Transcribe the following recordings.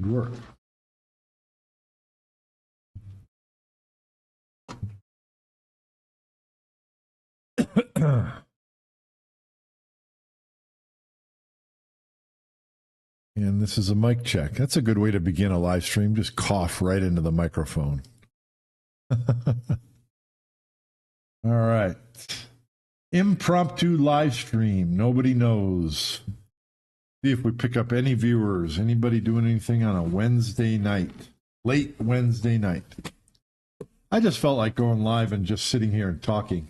Good work. And this is a mic check. That's a good way to begin a live stream. Just cough right into the microphone. All right. Impromptu live stream. Nobody knows. See if we pick up any viewers. Anybody doing anything on a Wednesday night? Late Wednesday night. I just felt like going live and just sitting here and talking.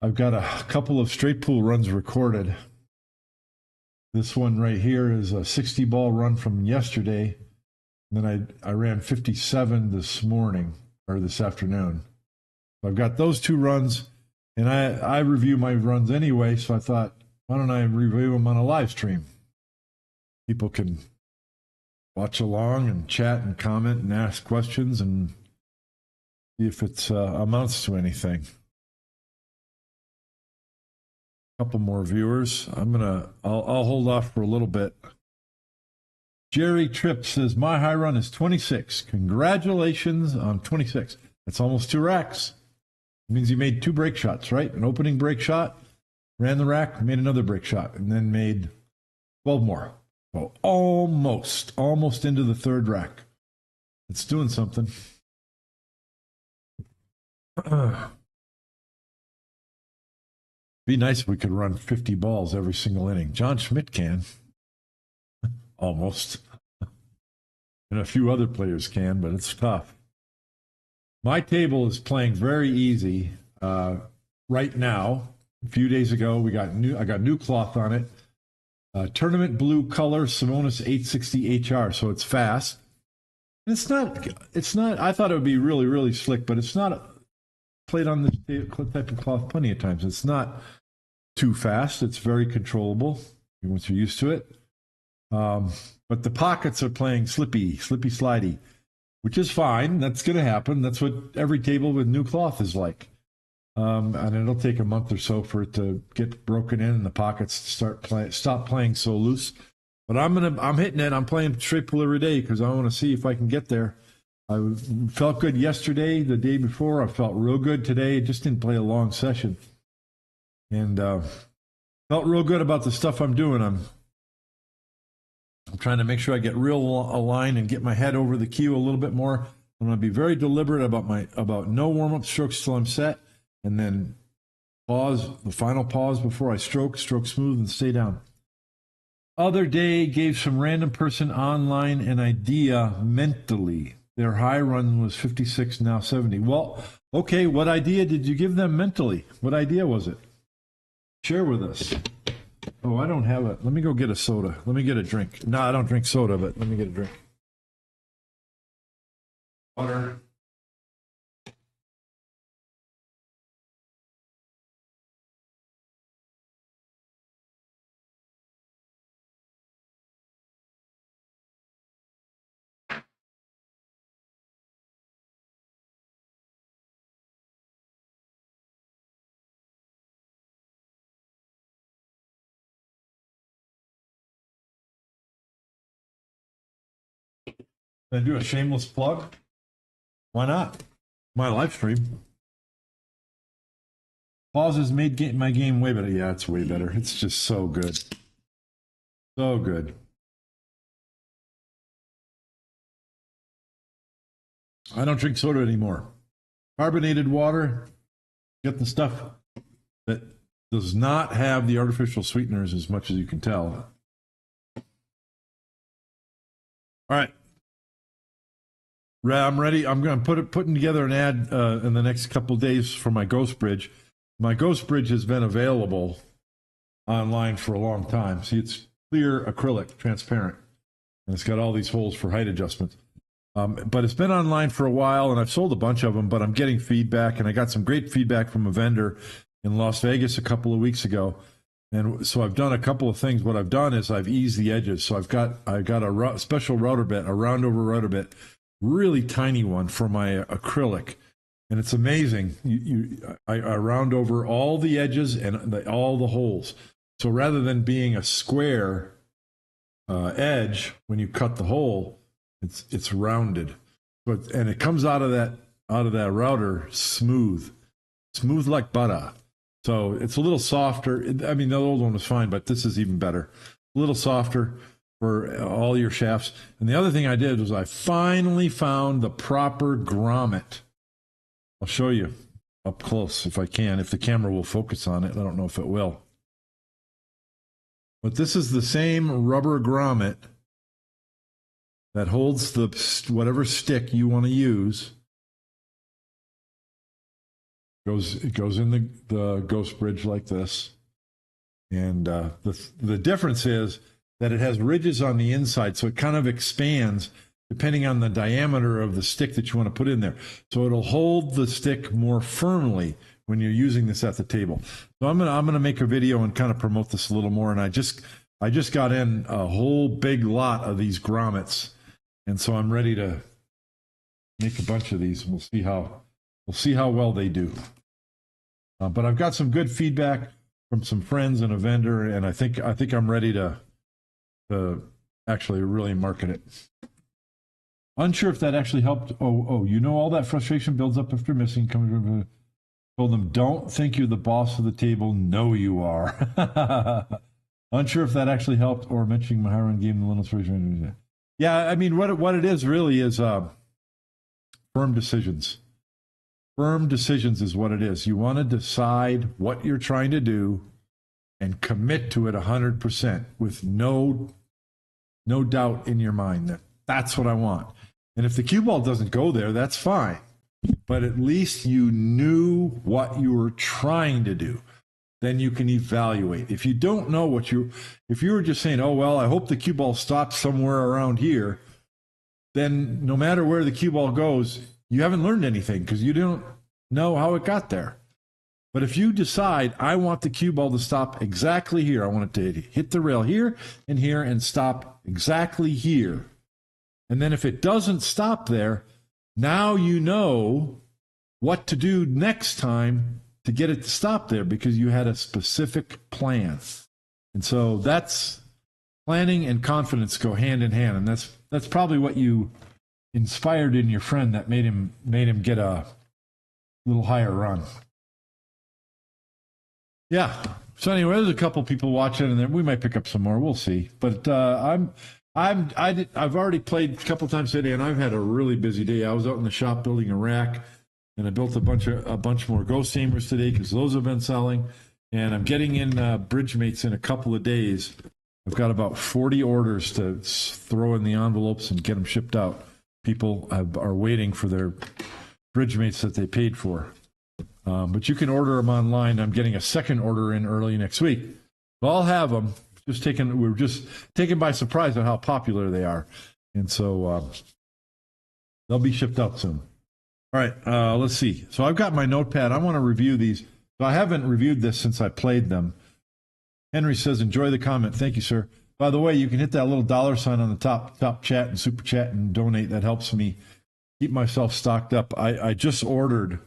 I've got a couple of straight pool runs recorded. This one right here is a 60-ball run from yesterday. And then I ran 57 this morning, or this afternoon. So I've got those two runs, and I review my runs anyway, so I thought, why don't I review them on a live stream? People can watch along and chat and comment and ask questions and see if it amounts to anything. Couple more viewers. I'll hold off for a little bit. Jerry Tripp says my high run is 26. Congratulations on 26. That's almost 2 racks. It means you made 2 break shots, right? An opening break shot, ran the rack, made another break shot, and then made 12 more. So almost into the 3rd rack. It's doing something. Be nice if we could run 50 balls every single inning. John Schmidt can. Almost. And a few other players can, but it's tough. My table is playing very easy right now. A few days ago, I got new cloth on it. Tournament blue color, Simonis 860 HR, so it's fast. And it's not, I thought it would be really, really slick, but it's not played on this type of cloth plenty of times. It's not too fast. It's very controllable once you're used to it. But the pockets are playing slippy, slidey, which is fine. That's going to happen. That's what every table with new cloth is like. And it'll take a month or so for it to get broken in and the pockets stop playing so loose. But I'm hitting it. I'm playing straight pool every day because I want to see if I can get there. I felt good yesterday, the day before. I felt real good today. Just didn't play a long session. And felt real good about the stuff I'm doing. I'm trying to make sure I get real aligned and get my head over the cue a little bit more. I'm going to be very deliberate about no warm-up strokes till I'm set, and then the final pause before I stroke smooth and stay down. Other day gave some random person online an idea mentally. Their high run was 56, now 70. Well, okay, what idea did you give them mentally? What idea was it? Share with us. Oh, I don't have it. Let me go get a soda. Let me get a drink. No, I don't drink soda, but let me get a drink. Water. Can I do a shameless plug? Why not? My live stream. Pauses made my game way better. Yeah, it's way better. It's just so good. So good. I don't drink soda anymore. Carbonated water, get the stuff that does not have the artificial sweeteners as much as you can tell. All right. I'm ready. I'm going to putting together an ad in the next couple of days for my Ghost Bridge. My Ghost Bridge has been available online for a long time. See, it's clear acrylic, transparent, and it's got all these holes for height adjustments. But it's been online for a while, and I've sold a bunch of them, but I'm getting feedback, and I got some great feedback from a vendor in Las Vegas a couple of weeks ago. And so I've done a couple of things. What I've done is I've eased the edges. So I've got a special router bit, a round over router bit, really tiny one for my acrylic. And it's amazing. I round over all the edges and all the holes. So rather than being a square edge when you cut the hole. It's rounded, and it comes out of that router smooth like butter. So it's a little softer. I mean, the old one was fine, but this is even better. A little softer for all your shafts. And the other thing I did was I finally found the proper grommet. I'll show you up close if I can, if the camera will focus on it. I don't know if it will. But this is the same rubber grommet that holds the whatever stick you want to use. It goes in the ghost bridge like this. And the difference is that it has ridges on the inside, so it kind of expands depending on the diameter of the stick that you want to put in there. So it'll hold the stick more firmly when you're using this at the table. So I'm gonna make a video and kind of promote this a little more. And I just got in a whole big lot of these grommets, and so I'm ready to make a bunch of these. And we'll see how well they do. But I've got some good feedback from some friends and a vendor, and I think I'm ready to actually really market it. Unsure if that actually helped. All that frustration builds up after missing. Told them, don't think you're the boss of the table. No, you are. Unsure if that actually helped, or mentioning my high-run game, the Linux version. Yeah, I mean, what it is really is firm decisions. Firm decisions is what it is. You want to decide what you're trying to do and commit to it 100% with no doubt in your mind that that's what I want. And if the cue ball doesn't go there, that's fine. But at least you knew what you were trying to do. Then you can evaluate. If you don't know if you were just saying, oh, well, I hope the cue ball stops somewhere around here, then no matter where the cue ball goes, you haven't learned anything because you don't know how it got there. But if you decide, I want the cue ball to stop exactly here, I want it to hit the rail here and stop exactly here. And then if it doesn't stop there, now you know what to do next time to get it to stop there because you had a specific plan. And so that's planning and confidence go hand in hand. And that's probably what you inspired in your friend that made him get a little higher run. Yeah. So anyway, there's a couple people watching, and then we might pick up some more. We'll see. But I've already played a couple times today, and I've had a really busy day. I was out in the shop building a rack, and I built a bunch more Ghost Tamers today because those have been selling. And I'm getting in bridge mates in a couple of days. I've got about 40 orders to throw in the envelopes and get them shipped out. People are waiting for their bridge mates that they paid for. But you can order them online. I'm getting a second order in early next week. But I'll have them. We're just taken by surprise on how popular they are. And so they'll be shipped out soon. All right, let's see. So I've got my notepad. I want to review these. So I haven't reviewed this since I played them. Henry says, enjoy the comment. Thank you, sir. By the way, you can hit that little $sign on the top chat and super chat and donate. That helps me keep myself stocked up. I just ordered.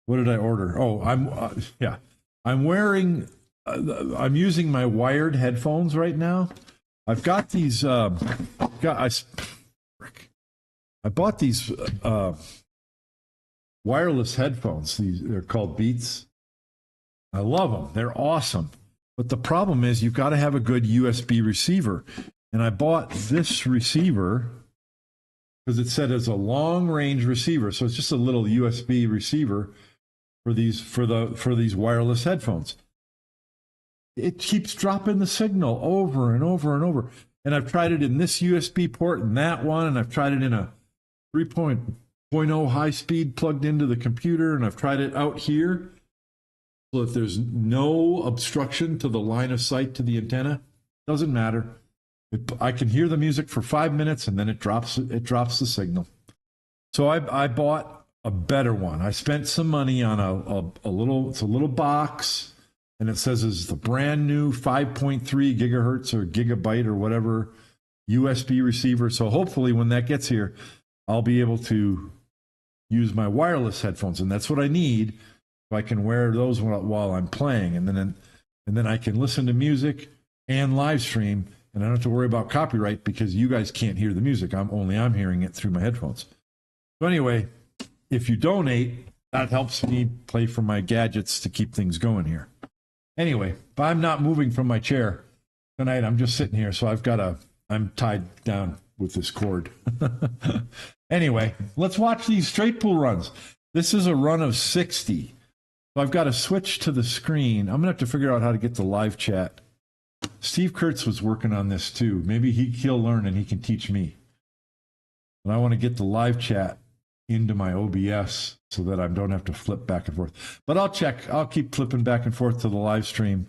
What did I order? Oh, I'm wearing. I'm using my wired headphones right now. I've got these. I bought these wireless headphones. They're called Beats. I love them. They're awesome. But the problem is you've got to have a good USB receiver. And I bought this receiver because it said it's a long range receiver. So it's just a little USB receiver for these wireless headphones. It keeps dropping the signal over and over and over. And I've tried it in this USB port and that one, and I've tried it in a 3.0 high speed plugged into the computer, and I've tried it out here so that there's no obstruction to the line of sight to the antenna. Doesn't matter. I can hear the music for 5 minutes and then it drops the signal. So I bought a better one. I spent some money on a little box, and it says it's the brand new 5.3 gigahertz or gigabyte or whatever USB receiver. So hopefully when that gets here, I'll be able to use my wireless headphones, and that's what I need. So I can wear those while I'm playing, and then I can listen to music and live stream and I don't have to worry about copyright because you guys can't hear the music. I'm hearing it through my headphones. So anyway, if you donate, that helps me play for my gadgets to keep things going here. Anyway, but I'm not moving from my chair tonight. I'm just sitting here, so I'm tied down with this cord. Anyway, let's watch these straight pool runs. This is a run of 60. So I've got to switch to the screen. I'm going to have to figure out how to get the live chat. Steve Kurtz was working on this too. Maybe he'll learn and he can teach me. But I want to get the live chat into my OBS so that I don't have to flip back and forth. But I'll check. I'll keep flipping back and forth to the live stream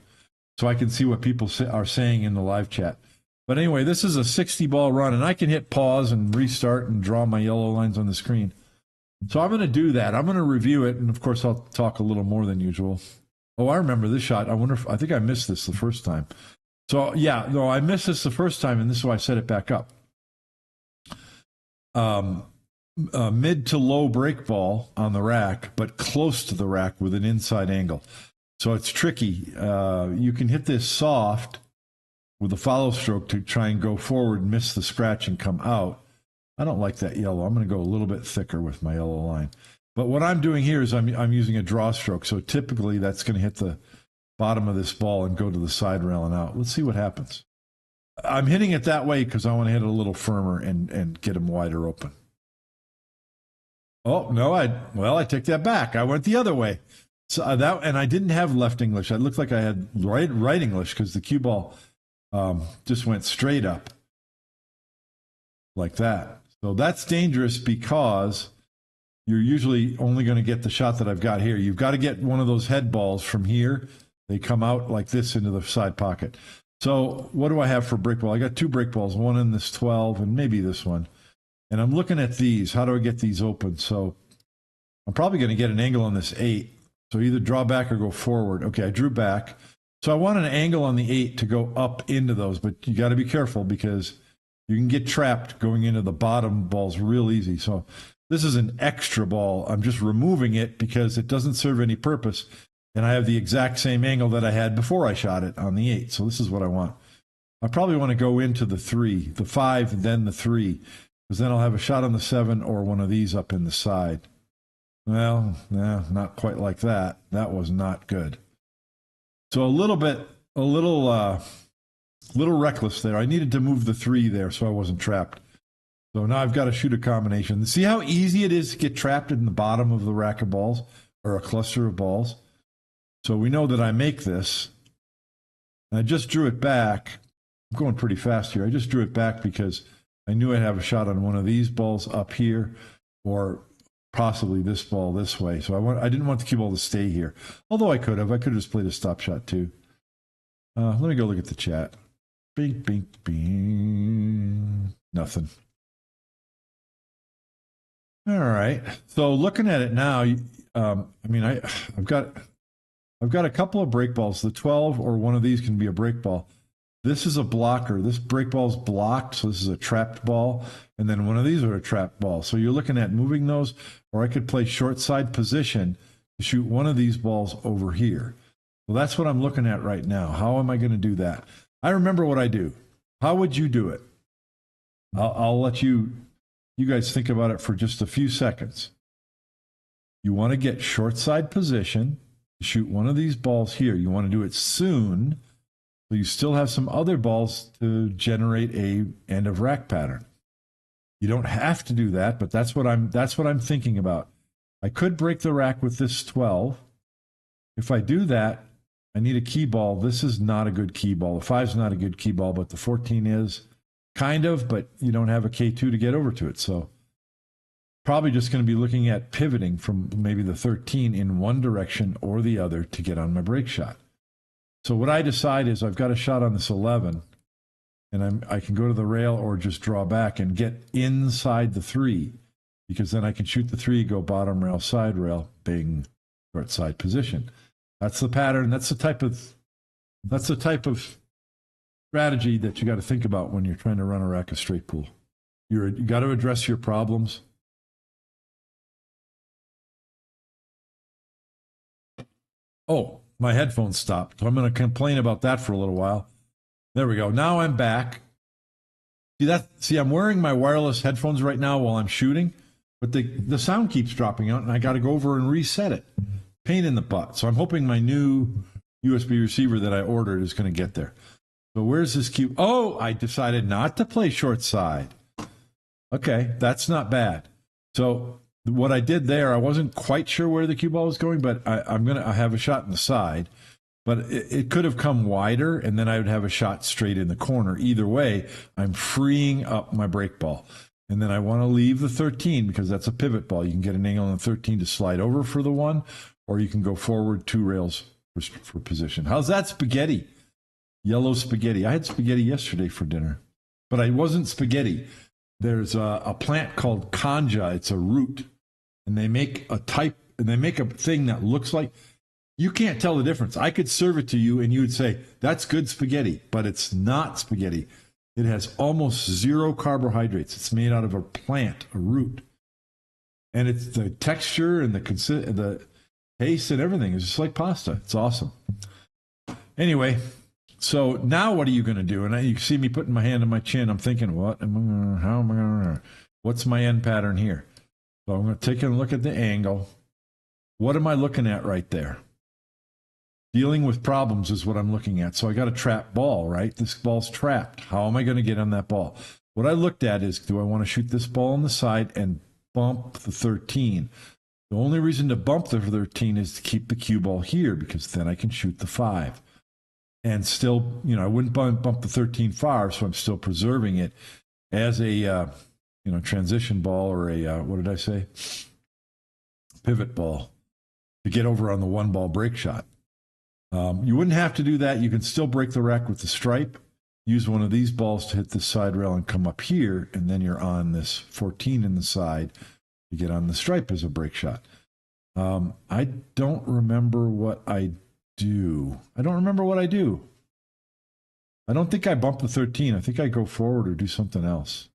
so I can see what people are saying in the live chat. But anyway, this is a 60-ball run, and I can hit pause and restart and draw my yellow lines on the screen. So I'm going to do that. I'm going to review it, and of course, I'll talk a little more than usual. Oh, I remember this shot. I think I missed this the first time. So, yeah, no, I missed this the first time, and this is why I set it back up. Mid to low break ball on the rack, but close to the rack with an inside angle. So it's tricky. You can hit this soft with a follow stroke to try and go forward, miss the scratch, and come out. I don't like that yellow. I'm going to go a little bit thicker with my yellow line. But what I'm doing here is I'm using a draw stroke. So typically that's going to hit the bottom of this ball and go to the side rail and out. Let's see what happens. I'm hitting it that way because I want to hit it a little firmer and get them wider open. Oh, no, I take that back. I went the other way. So and I didn't have left English. I looked like I had right English because the cue ball just went straight up like that. So that's dangerous because you're usually only going to get the shot that I've got here. You've got to get one of those head balls from here. They come out like this into the side pocket. So what do I have for break ball? I got two break balls, one in this 12 and maybe this one. And I'm looking at these. How do I get these open? So I'm probably going to get an angle on this 8. So either draw back or go forward. Okay, I drew back. So I want an angle on the 8 to go up into those, but you got to be careful because you can get trapped going into the bottom balls real easy. So this is an extra ball. I'm just removing it because it doesn't serve any purpose. And I have the exact same angle that I had before I shot it on the 8. So this is what I want. I probably want to go into the 3, the 5, and then the 3, because then I'll have a shot on the 7 or one of these up in the side. Well, no, not quite like that. That was not good. So a little reckless there. I needed to move the 3 there so I wasn't trapped. So now I've got to shoot a combination. See how easy it is to get trapped in the bottom of the rack of balls or a cluster of balls? So we know that I make this. I just drew it back. I'm going pretty fast here. I just drew it back because I knew I'd have a shot on one of these balls up here or possibly this ball this way. So I didn't want the cue ball to stay here. Although I could have. I could have just played a stop shot too. Let me go look at the chat. Bing, bing, bing. Nothing. All right. So looking at it now, I've got a couple of break balls. The 12 or one of these can be a break ball. This is a blocker. This break ball is blocked, so this is a trapped ball. And then one of these are a trapped ball. So you're looking at moving those, or I could play short side position to shoot one of these balls over here. Well, that's what I'm looking at right now. How am I going to do that? I remember what I do. How would you do it? I'll let you guys think about it for just a few seconds. You want to get short side position, shoot one of these balls here. You want to do it soon, so you still have some other balls to generate a end of rack pattern. You don't have to do that, but that's what I'm thinking about. I could break the rack with this 12. If I do that, I need a key ball. This is not a good key ball. The 5 is not a good key ball, but the 14 is kind of, but you don't have a K2 to get over to it. So probably just going to be looking at pivoting from maybe the 13 in one direction or the other to get on my break shot. So what I decide is I've got a shot on this 11, and I can go to the rail or just draw back and get inside the 3, because then I can shoot the 3, go bottom rail, side rail, bing, short side position. That's the pattern. That's the type of strategy that you got to think about when you're trying to run a rack of straight pool. You got to address your problems. Oh, my headphones stopped. So I'm going to complain about that for a little while. There we go. Now I'm back. See, I'm wearing my wireless headphones right now while I'm shooting, but the sound keeps dropping out, and I got to go over and reset it. Pain in the butt. So I'm hoping my new USB receiver that I ordered is going to get there. So where's this cue? Oh, I decided not to play short side. Okay, that's not bad. So what I did there, I wasn't quite sure where the cue ball was going, but I have a shot in the side. But it could have come wider, and then I would have a shot straight in the corner. Either way, I'm freeing up my break ball. And then I want to leave the 13 because that's a pivot ball. You can get an angle on the 13 to slide over for the 1, or you can go forward 2 rails for position. How's that spaghetti? Yellow spaghetti. I had spaghetti yesterday for dinner, but I wasn't spaghetti. There's a plant called canja. It's a root, and they make a thing that looks like. You can't tell the difference. I could serve it to you and you would say, that's good spaghetti, but it's not spaghetti. It has almost 0 carbohydrates. It's made out of a plant, a root. And it's the texture and the taste and everything is just like pasta. It's awesome. Anyway, so now what are you going to do? And you see me putting my hand on my chin. I'm thinking, what's my end pattern here? So I'm going to take a look at the angle. What am I looking at right there? Dealing with problems is what I'm looking at. So I got a trap ball, right? This ball's trapped. How am I going to get on that ball? What I looked at is, do I want to shoot this ball on the side and bump the 13? The only reason to bump the 13 is to keep the cue ball here, because then I can shoot the 5. And still, I wouldn't bump the 13 far, so I'm still preserving it as a, transition ball or a, what did I say? Pivot ball to get over on the 1-ball break shot. You wouldn't have to do that. You can still break the rack with the stripe. Use one of these balls to hit the side rail and come up here, and then you're on this 14 in the side to get on the stripe as a break shot. I don't remember what I do. I don't think I bump the 13. I think I go forward or do something else.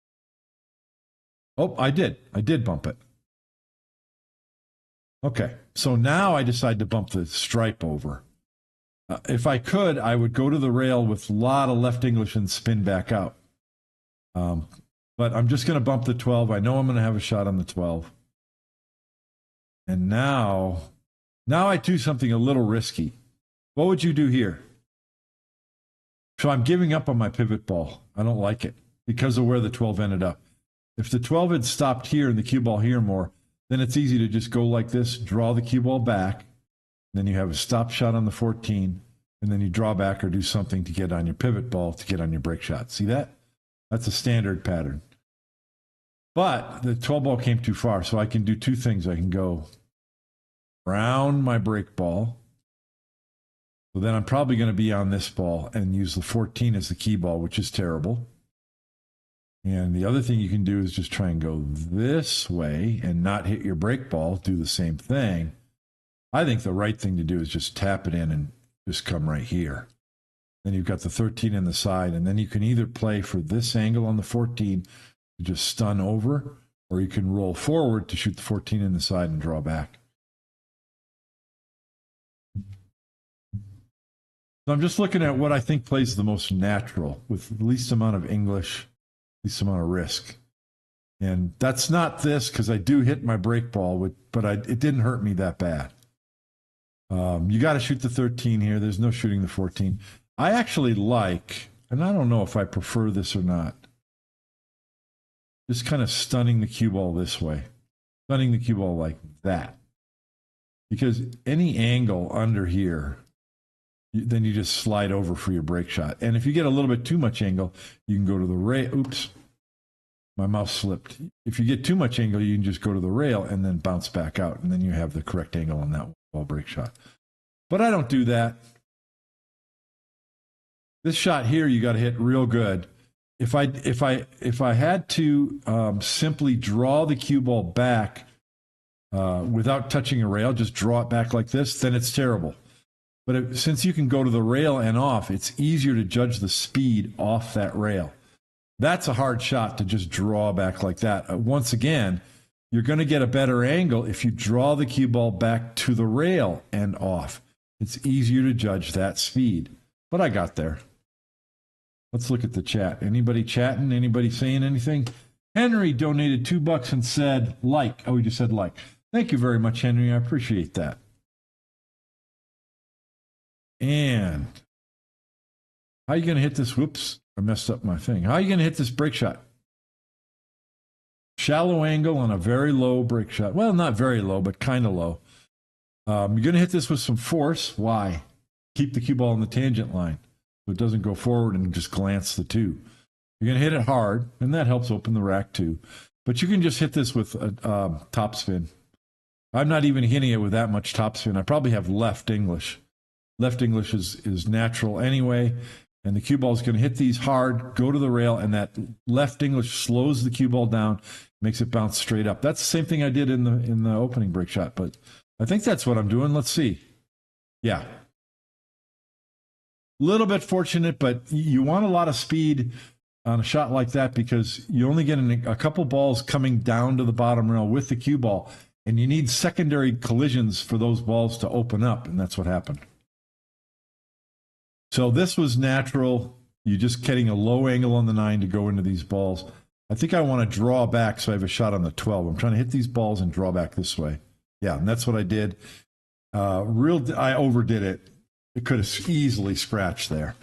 Oh, I did. I did bump it. Okay, so now I decide to bump the stripe over. If I could, I would go to the rail with a lot of left English and spin back out. But I'm just going to bump the 12. I know I'm going to have a shot on the 12. And now I do something a little risky. What would you do here? So I'm giving up on my pivot ball. I don't like it because of where the 12 ended up. If the 12 had stopped here and the cue ball here more, then it's easy to just go like this, draw the cue ball back, then you have a stop shot on the 14, and then you draw back or do something to get on your pivot ball to get on your break shot. See that? That's a standard pattern. But the 12 ball came too far, so I can do 2 things. I can go around my break ball. So then I'm probably going to be on this ball and use the 14 as the key ball, which is terrible. And the other thing you can do is just try and go this way and not hit your break ball, do the same thing. I think the right thing to do is just tap it in and just come right here. Then you've got the 13 in the side, and then you can either play for this angle on the 14 to just stun over, or you can roll forward to shoot the 14 in the side and draw back. So I'm just looking at what I think plays the most natural with the least amount of English, least amount of risk. And that's not this, because I do hit my break ball, but it didn't hurt me that bad. You got to shoot the 13 here. There's no shooting the 14. I actually like, and I don't know if I prefer this or not, just kind of stunning the cue ball this way. Stunning the cue ball like that. Because any angle under here, then you just slide over for your break shot. And if you get a little bit too much angle, you can go to the rail. Oops, my mouse slipped. If you get too much angle, you can just go to the rail and then bounce back out, and then you have the correct angle on that ball break shot. But I don't do that. This shot here, you got to hit real good. If I had to simply draw the cue ball back without touching a rail, just draw it back like this, then it's terrible. But since you can go to the rail and off, it's easier to judge the speed off that rail. That's a hard shot to just draw back like that. Once again, you're going to get a better angle if you draw the cue ball back to the rail and off. It's easier to judge that speed. But I got there. Let's look at the chat. Anybody chatting? Anybody saying anything? Henry donated $2 and said like. Oh, he just said like. Thank you very much, Henry. I appreciate that. And how are you going to hit this? Whoops, I messed up my thing. How are you going to hit this break shot? Shallow angle on a very low break shot. Well, not very low, but kind of low. You're going to hit this with some force. Why? Keep the cue ball in the tangent line so it doesn't go forward and just glance the two. You're going to hit it hard, and that helps open the rack too. But you can just hit this with a topspin. I'm not even hitting it with that much topspin. I probably have left English. Left English is natural anyway, and the cue ball is going to hit these hard, go to the rail, and that left English slows the cue ball down, makes it bounce straight up. That's the same thing I did in the opening break shot, but I think that's what I'm doing. Let's see. Yeah. Little bit fortunate, but you want a lot of speed on a shot like that because you only get a couple balls coming down to the bottom rail with the cue ball, and you need secondary collisions for those balls to open up, and that's what happened. So this was natural. You're just getting a low angle on the 9 to go into these balls. I think I want to draw back so I have a shot on the 12. I'm trying to hit these balls and draw back this way. Yeah, and that's what I did. I overdid it. It could have easily scratched there.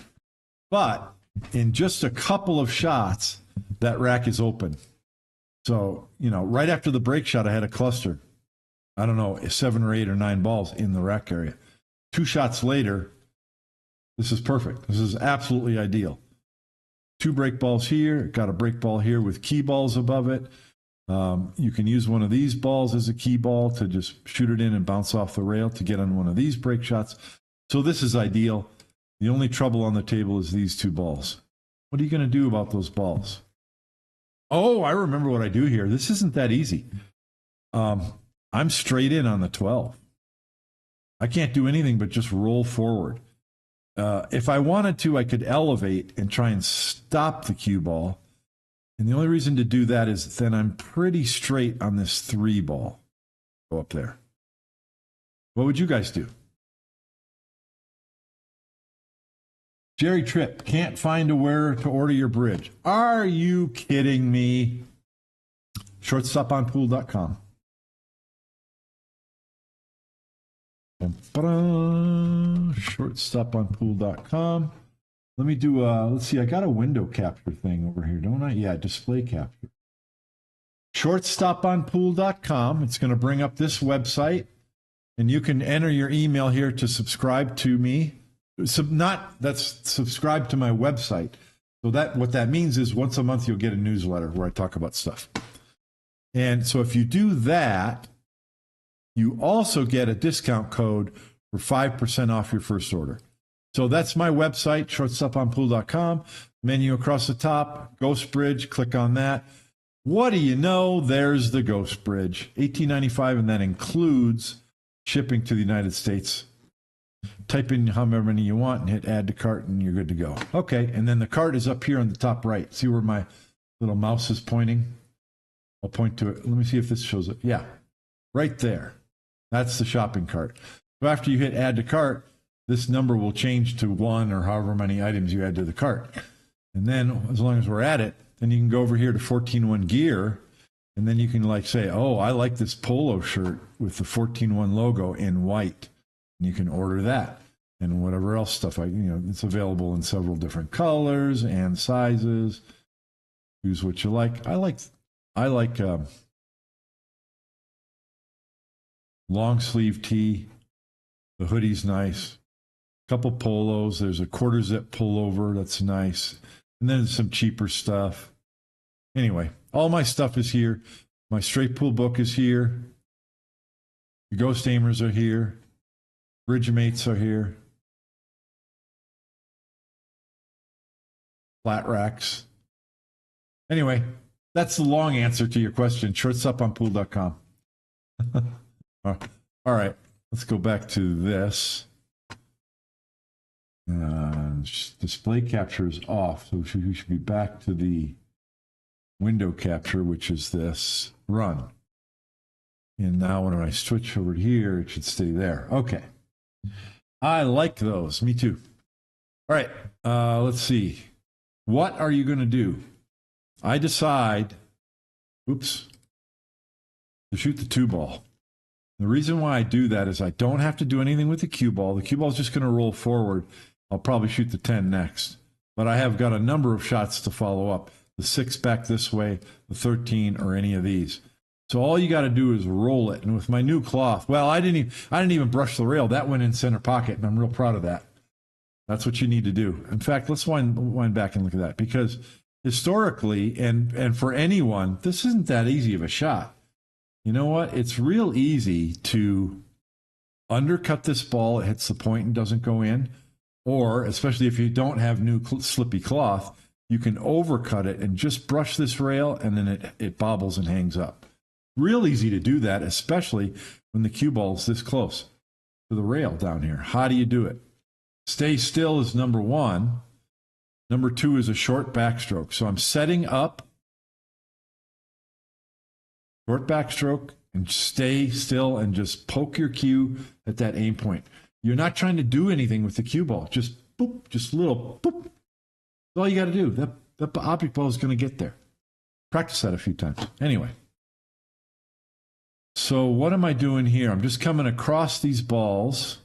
But in just a couple of shots, that rack is open. So, right after the break shot, I had a cluster. I don't know, 7 or 8 or 9 balls in the rack area. 2 shots later, this is perfect. This is absolutely ideal. 2 break balls here. Got a break ball here with key balls above it. You can use one of these balls as a key ball to just shoot it in and bounce off the rail to get on one of these break shots. So this is ideal. The only trouble on the table is these 2 balls. What are you going to do about those balls? Oh, I remember what I do here. This isn't that easy. I'm straight in on the 12. I can't do anything but just roll forward. If I wanted to, I could elevate and try and stop the cue ball. And the only reason to do that is then I'm pretty straight on this 3 ball. Go up there. What would you guys do? Jerry Tripp, can't find where to order your bridge. Are you kidding me? Shortstoponpool.com. Shortstoponpool.com. Let me do let's see, I got a window capture thing over here, don't I? Yeah, display capture. Shortstoponpool.com. It's going to bring up this website, and you can enter your email here to subscribe to me. That's subscribe to my website. So what that means is once a month you'll get a newsletter where I talk about stuff. And so if you do that, you also get a discount code for 5% off your first order. So that's my website, shortstoponpool.com. Menu across the top, Ghost Bridge, click on that. What do you know? There's the Ghost Bridge, $18.95, and that includes shipping to the United States. Type in however many you want and hit add to cart, and you're good to go. Okay, and then the cart is up here on the top right. See where my little mouse is pointing? I'll point to it. Let me see if this shows it. Yeah, right there. That's the shopping cart. So after you hit add to cart, this number will change to 1 or however many items you add to the cart. And then as long as we're at it, then you can go over here to 14.1 gear, and then you can say, oh, I like this polo shirt with the 14.1 logo in white. And you can order that and whatever else stuff. It's available in several different colors and sizes. Choose what you like. I like long sleeve tee. The hoodie's nice. Couple polos. There's a quarter zip pullover that's nice. And then some cheaper stuff. Anyway, all my stuff is here. My straight pool book is here. The Ghost Aimers are here. Bridge mates are here. Flat racks. Anyway, that's the long answer to your question. Shortstoponpool.com. All right, let's go back to this. Display capture is off, so we should be back to the window capture, which is this run. And now when I switch over here, it should stay there. Okay. I like those. Me too. All right. Let's see. What are you going to do? I decide, oops, to shoot the 2-ball. The reason why I do that is I don't have to do anything with the cue ball. The cue ball is just going to roll forward. I'll probably shoot the 10 next. But I have got a number of shots to follow up. The 6 back this way, the 13, or any of these. So all you got to do is roll it. And with my new cloth, well, I didn't even brush the rail. That went in center pocket, and I'm real proud of that. That's what you need to do. In fact, let's wind back and look at that, because historically, and for anyone, this isn't that easy of a shot. You know what? It's real easy to undercut this ball. It hits the point and doesn't go in. Or, especially if you don't have new slippy cloth, you can overcut it and just brush this rail, and then it bobbles and hangs up. Real easy to do that, especially when the cue ball is this close to the rail down here. How do you do it? Stay still is number 1. Number 2 is a short backstroke. So I'm setting up short backstroke and stay still and just poke your cue at that aim point. You're not trying to do anything with the cue ball. Just boop, just a little boop. That's all you got to do. That object ball is going to get there. Practice that a few times. Anyway. So what am I doing here? I'm just coming across these balls.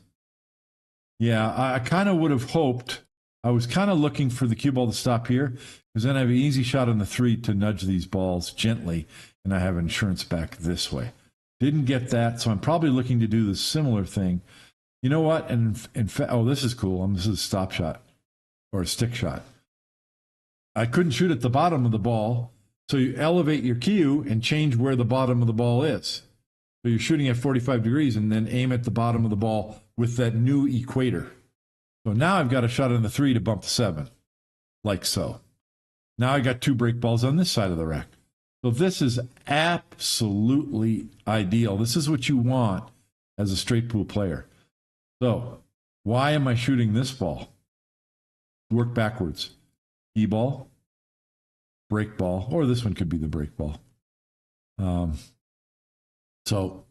Yeah, I kind of would have hoped. I was kind of looking for the cue ball to stop here, because then I have an easy shot on the 3 to nudge these balls gently, and I have insurance back this way. Didn't get that, so I'm probably looking to do the similar thing. You know what? And in fact, oh, this is cool. This is a stop shot or a stick shot. I couldn't shoot at the bottom of the ball, so you elevate your cue and change where the bottom of the ball is. So you're shooting at 45 degrees and then aim at the bottom of the ball with that new equator. So now I've got a shot on the 3 to bump the 7, like so. Now I got 2 break balls on this side of the rack. So this is absolutely ideal. This is what you want as a straight pool player. So why am I shooting this ball? Work backwards. E-ball, break ball, or this one could be the break ball. So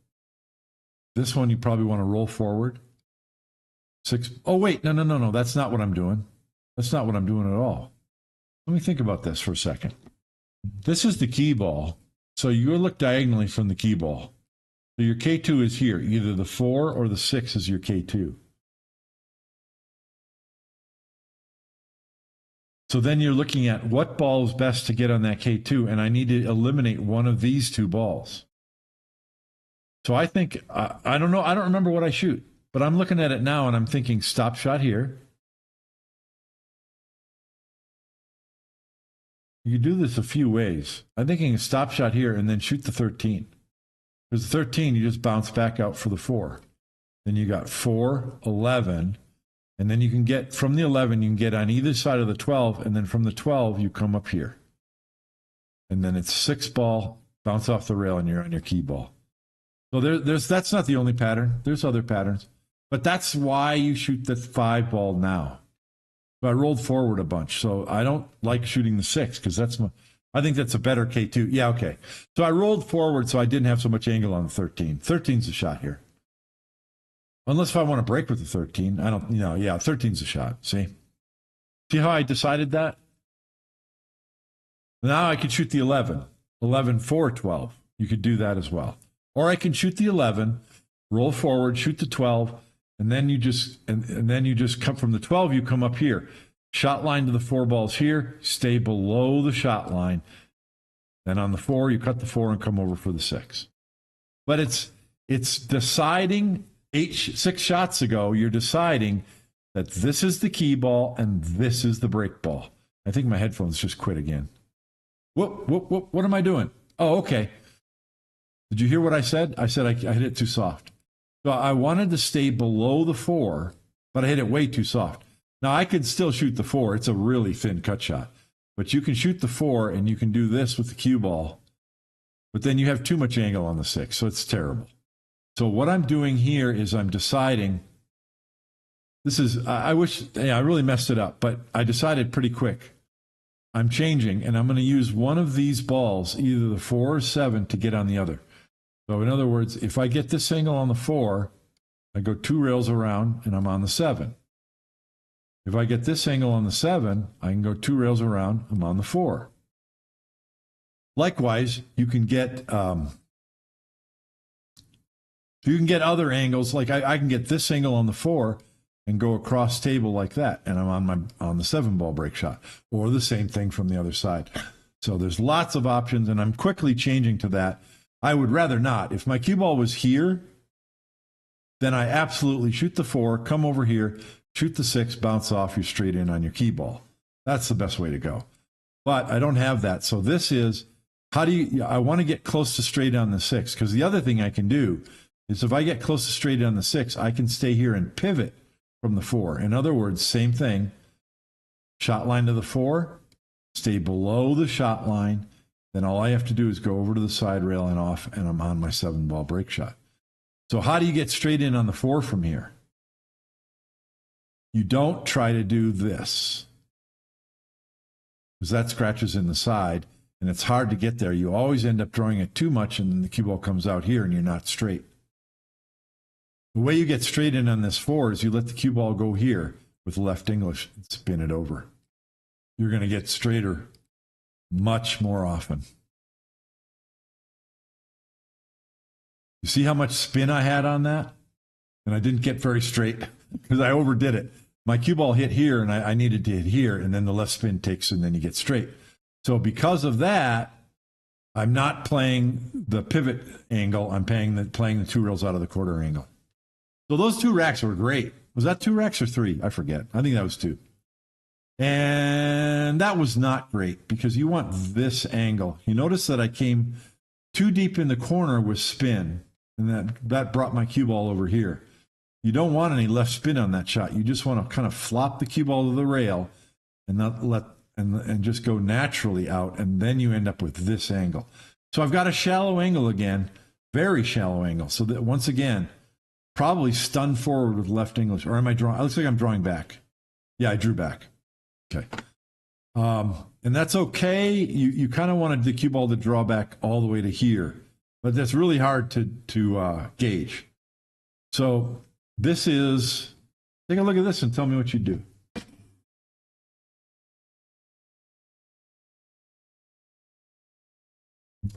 this one you probably want to roll forward. 6. Oh, wait, no. That's not what I'm doing. That's not what I'm doing at all. Let me think about this for a second. This is the key ball. So you look diagonally from the key ball. So your K2 is here. Either the 4 or the 6 is your K2. So then you're looking at what ball is best to get on that K2, and I need to eliminate one of these 2 balls. So I think, I don't know, I don't remember what I shoot, but I'm looking at it now and I'm thinking stop shot here. You can do this a few ways. I'm thinking a stop shot here and then shoot the 13. Because the 13, you just bounce back out for the 4. Then you got 4, 11, and then you can get, from the 11, you can get on either side of the 12, and then from the 12, you come up here. And then it's 6 ball, bounce off the rail, and you're on your key ball. So that's not the only pattern. There's other patterns. But that's why you shoot the 5 ball now. So I rolled forward a bunch. So I don't like shooting the 6 because I think that's a better K2. Yeah, okay. So I rolled forward so I didn't have so much angle on the 13. 13's a shot here. Unless if I want to break with the 13. I don't, yeah, 13's a shot. See how I decided that? Now I could shoot the 11. 11, 4, 12. You could do that as well. Or I can shoot the 11, roll forward, shoot the 12, and then you just come from the 12, you come up here. Shot line to the 4 balls here, stay below the shot line. Then on the 4, you cut the 4 and come over for the 6. But it's deciding 6 shots ago, you're deciding that this is the key ball and this is the break ball. I think my headphones just quit again. What am I doing? Oh, okay. Did you hear what I said? I said I hit it too soft. So I wanted to stay below the 4, but I hit it way too soft. Now I could still shoot the 4. It's a really thin cut shot. But you can shoot the 4 and you can do this with the cue ball. But then you have too much angle on the 6, so it's terrible. So what I'm doing here is I'm deciding, I really messed it up, but I decided pretty quick. I'm changing, and I'm going to use one of these balls, either the 4 or 7, to get on the other. So in other words, if I get this angle on the 4, I go 2 rails around, and I'm on the 7. If I get this angle on the 7, I can go 2 rails around. I'm on the 4. Likewise, you can get other angles. Like I can get this angle on the 4 and go across table like that, and I'm on the 7-ball break shot, or the same thing from the other side. So there's lots of options, and I'm quickly changing to that. I would rather not. If my cue ball was here, then I absolutely shoot the 4, come over here, shoot the 6, bounce off, you're straight in on your key ball. That's the best way to go. But I don't have that. So this is, I want to get close to straight on the 6, because the other thing I can do is if I get close to straight on the 6, I can stay here and pivot from the 4. In other words, same thing, shot line to the 4, stay below the shot line, then all I have to do is go over to the side rail and off, and I'm on my 7-ball break shot. So how do you get straight in on the 4 from here? You don't try to do this, because that scratches in the side, and it's hard to get there. You always end up throwing it too much, and then the cue ball comes out here, and you're not straight. The way you get straight in on this 4 is you let the cue ball go here with left English and spin it over. You're going to get straighter much more often. You see how much spin I had on that? And I didn't get very straight because I overdid it. My cue ball hit here, and I needed to hit here, and then the left spin takes, and then you get straight. So because of that, I'm not playing the pivot angle. I'm playing the 2 rails out of the quarter angle. So those 2 racks were great. Was that 2 racks or 3? I forget. I think that was 2. And that was not great because you want this angle. You notice that I came too deep in the corner with spin, and that brought my cue ball over here. You don't want any left spin on that shot. You just want to kind of flop the cue ball to the rail and not let and just go naturally out, and then you end up with this angle. So I've got a shallow angle again, very shallow angle. So that once again, probably stunned forward with left English. Or am I drawing? It looks like I'm drawing back. Yeah, I drew back. Okay. And that's okay. You kind of wanted the cue ball to draw back all the way to here, but that's really hard to gauge. So this is, take a look at this and tell me what you do.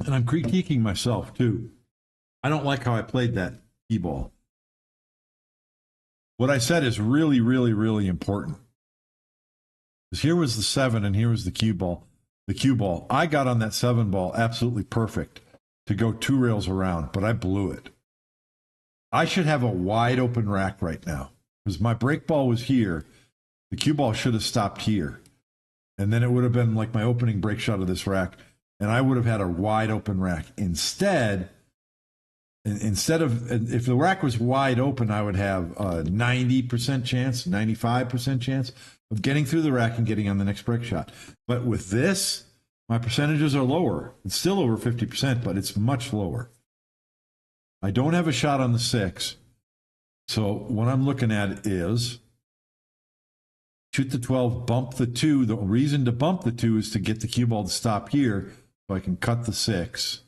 And I'm critiquing myself too. I don't like how I played that key ball. What I said is really, really, really important. Because here was the 7 and here was the cue ball. The cue ball. I got on that 7 ball absolutely perfect to go 2 rails around, but I blew it. I should have a wide open rack right now. Because my break ball was here. The cue ball should have stopped here. And then it would have been like my opening break shot of this rack. And I would have had a wide open rack. Instead of, if the rack was wide open, I would have a 90% chance, 95% chance of getting through the rack and getting on the next break shot. But with this, my percentages are lower. It's still over 50%, but it's much lower. I don't have a shot on the 6. So what I'm looking at is shoot the 12, bump the 2. The reason to bump the 2 is to get the cue ball to stop here so I can cut the 6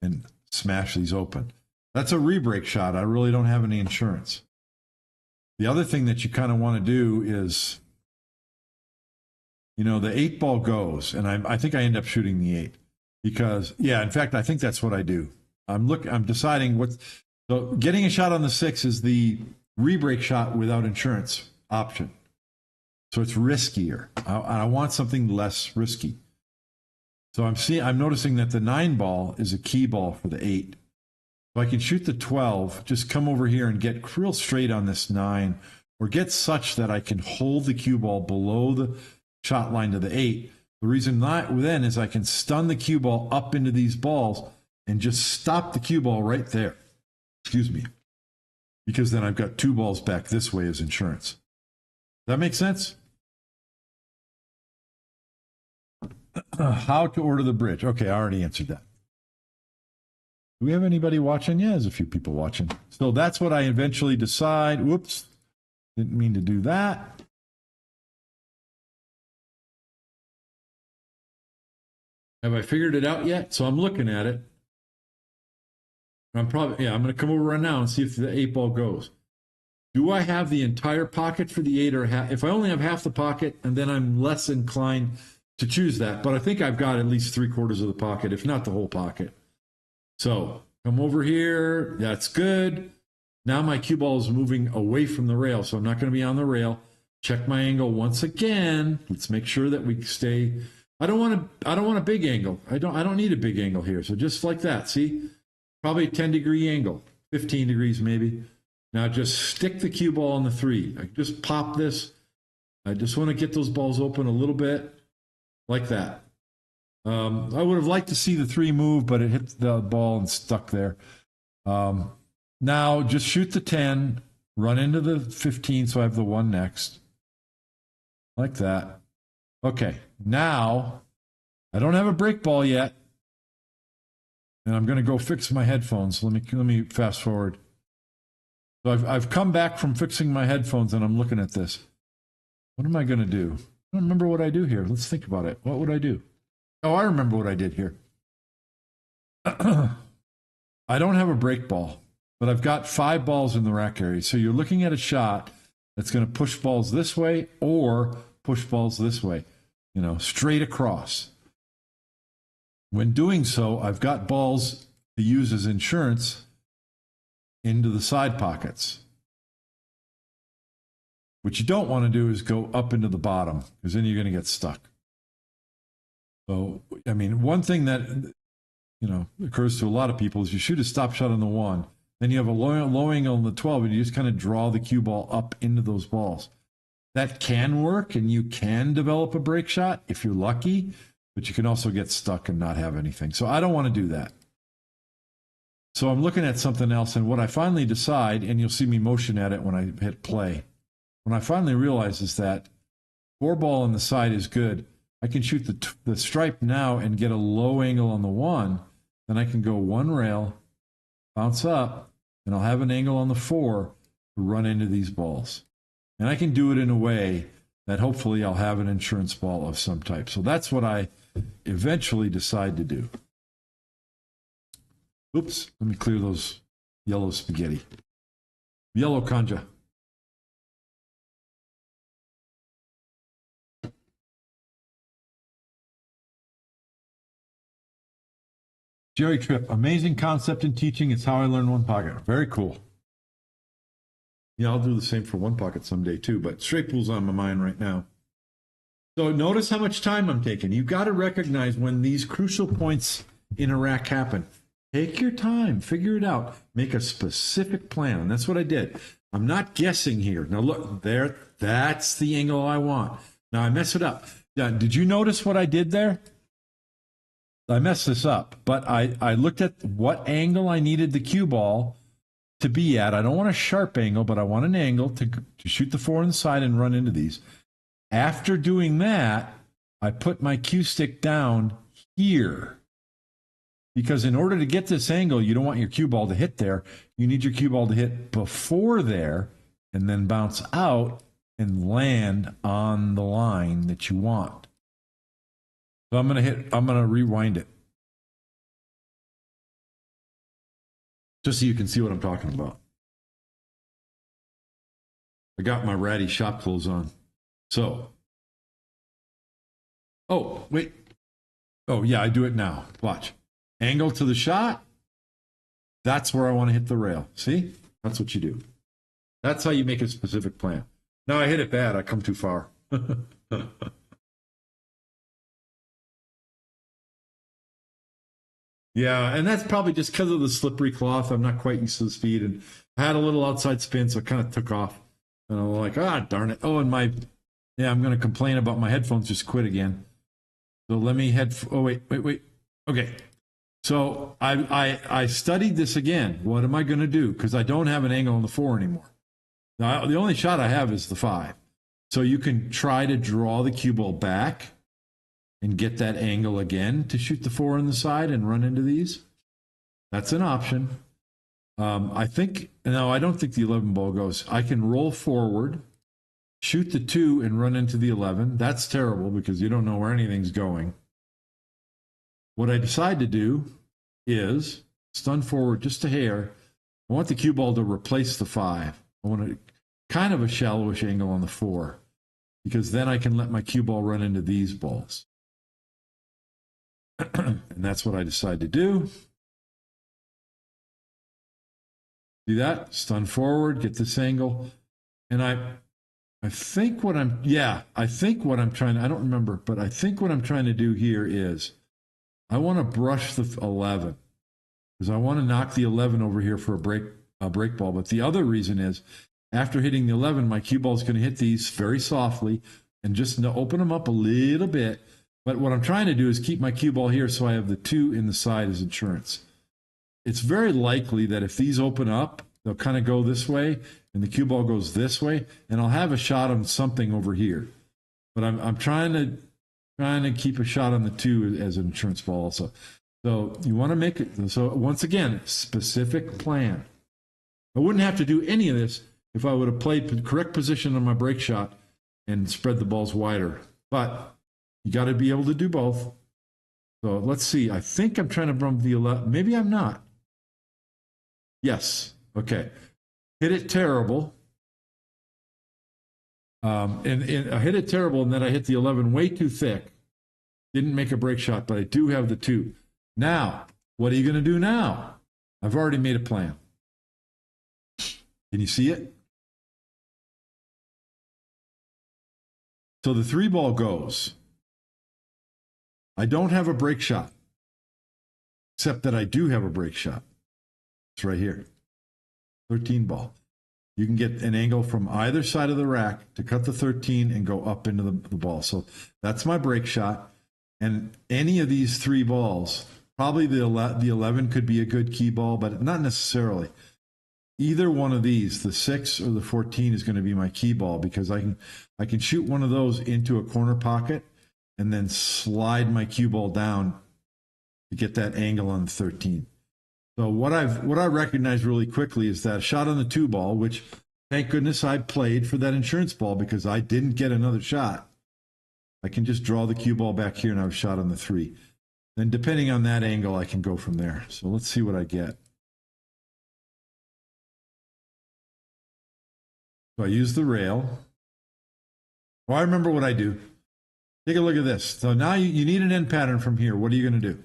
and smash these open. That's a re-break shot. I really don't have any insurance. The other thing that you kind of want to do is, you know, the 8 ball goes, and I think I end up shooting the 8 because, yeah, in fact, I think that's what I do. I'm deciding what. So getting a shot on the 6 is the re-break shot without insurance option. So it's riskier. I want something less risky. So I'm noticing that the 9 ball is a key ball for the 8. So I can shoot the 12, just come over here and get real straight on this 9, or get such that I can hold the cue ball below the shot line to the 8. The reason then is I can stun the cue ball up into these balls and just stop the cue ball right there. Excuse me. Because then I've got 2 balls back this way as insurance. Does that make sense? How to order the bridge. Okay, I already answered that. Do we have anybody watching? Yeah, there's a few people watching. So that's what I eventually decide. Whoops, didn't mean to do that. Have I figured it out yet? So I'm looking at it. I'm going to come over right now and see if the 8 ball goes. Do I have the entire pocket for the 8 or half? If I only have half the pocket, and then I'm less inclined to choose that. But I think I've got at least 3/4 of the pocket, if not the whole pocket. So come over here. That's good. Now my cue ball is moving away from the rail, so I'm not going to be on the rail. Check my angle once again. Let's make sure that we stay. I don't want a big angle. I don't need a big angle here. So just like that, see? Probably a 10-degree angle, 15 degrees maybe. Now just stick the cue ball on the 3. I just pop this. I just want to get those balls open a little bit, like that. I would have liked to see the 3 move, but it hit the ball and stuck there. Now just shoot the 10, run into the 15, so I have the 1 next. Like that. Okay, now I don't have a break ball yet. And I'm going to go fix my headphones. Let me fast forward. So I've come back from fixing my headphones and I'm looking at this. What am I going to do? I don't remember what I do here. Let's think about it. What would I do? Oh, I remember what I did here. I don't have a break ball, but I've got 5 balls in the rack area. So you're looking at a shot that's going to push balls this way or push balls this way, straight across. When doing so, I've got balls to use as insurance into the side pockets. What you don't want to do is go up into the bottom, because then you're going to get stuck. So, I mean, one thing that, occurs to a lot of people is you shoot a stop shot on the 1, then you have a low angle on the 12, and you just kind of draw the cue ball up into those balls. That can work, and you can develop a break shot if you're lucky, but you can also get stuck and not have anything. So I don't want to do that. So I'm looking at something else, and what I finally decide, and you'll see me motion at it when I hit play, when I finally realize is that 4 ball on the side is good. I can shoot the stripe now and get a low angle on the 1. Then I can go 1 rail, bounce up, and I'll have an angle on the 4 to run into these balls. And I can do it in a way that hopefully I'll have an insurance ball of some type. So that's what I eventually decide to do. Oops, let me clear those yellow spaghetti. Yellow kanja. Jerry Tripp, amazing concept in teaching. It's how I learned 1 pocket. Very cool. Yeah, I'll do the same for 1 pocket someday too, but straight pool's on my mind right now. So notice how much time I'm taking. You've got to recognize when these crucial points in a rack happen. Take your time, figure it out, make a specific plan. And that's what I did. I'm not guessing here. Now look, there, that's the angle I want. Now I mess it up. Now, did you notice what I did there? I messed this up, but I looked at what angle I needed the cue ball to be at. I don't want a sharp angle, but I want an angle to shoot the 4 on the side and run into these. After doing that, I put my cue stick down here. Because in order to get this angle, you don't want your cue ball to hit there. You need your cue ball to hit before there and then bounce out and land on the line that you want. So I'm going to rewind it. Just so you can see what I'm talking about. I got my ratty shop clothes on. So, oh, wait. Oh, yeah, I do it now. Watch. Angle to the shot. That's where I want to hit the rail. See? That's what you do. That's how you make a specific plan. Now I hit it bad. I come too far. Yeah, and that's probably just because of the slippery cloth. I'm not quite used to the speed, and I had a little outside spin, so it kind of took off. And I'm like, darn it. Oh, and I'm going to complain about my headphones just quit again. So let me wait. Okay. So I studied this again. What am I going to do? Because I don't have an angle on the 4 anymore. Now, the only shot I have is the 5. So you can try to draw the cue ball back and get that angle again to shoot the 4 on the side and run into these. That's an option. I don't think the 11 ball goes. I can roll forward, shoot the 2 and run into the 11. That's terrible because you don't know where anything's going. What I decide to do is stun forward just a hair. I want the cue ball to replace the 5. I want to kind of a shallowish angle on the 4, because then I can let my cue ball run into these balls. And that's what I decide to do. See that? Stun forward, get this angle. And I think what I'm, I think what I'm trying, I don't remember, but I think what I'm trying to do here is I want to brush the 11, because I want to knock the 11 over here for a break ball. But the other reason is after hitting the 11, my cue ball is going to hit these very softly and just open them up a little bit. But what I'm trying to do is keep my cue ball here so I have the 2 in the side as insurance. It's very likely that if these open up, they'll kind of go this way and the cue ball goes this way, and I'll have a shot on something over here. But I'm trying to keep a shot on the 2 as an insurance ball also. So you want to make it, so once again, specific plan. I wouldn't have to do any of this if I would have played the correct position on my break shot and spread the balls wider. But you got to be able to do both. So let's see. I think I'm trying to run the 11. Maybe I'm not. Yes. Okay. Hit it terrible. And I hit it terrible, and then I hit the 11 way too thick. Didn't make a break shot, but I do have the 2. Now, what are you going to do now? I've already made a plan. Can you see it? So the 3 ball goes. I don't have a break shot, except that I do have a break shot. It's right here. 13 ball. You can get an angle from either side of the rack to cut the 13 and go up into the ball. So that's my break shot. And any of these 3 balls, probably the 11 could be a good key ball, but not necessarily. Either one of these, the 6 or the 14, is going to be my key ball, because I can shoot one of those into a corner pocket and then slide my cue ball down to get that angle on the 13. So what I recognize really quickly is that shot on the 2 ball, which thank goodness I played for that insurance ball, because I didn't get another shot. I can just draw the cue ball back here and I have a shot on the 3. Then depending on that angle, I can go from there. So let's see what I get. So I use the rail. Oh, I remember what I do. Take a look at this. So now you need an end pattern from here. What are you going to do?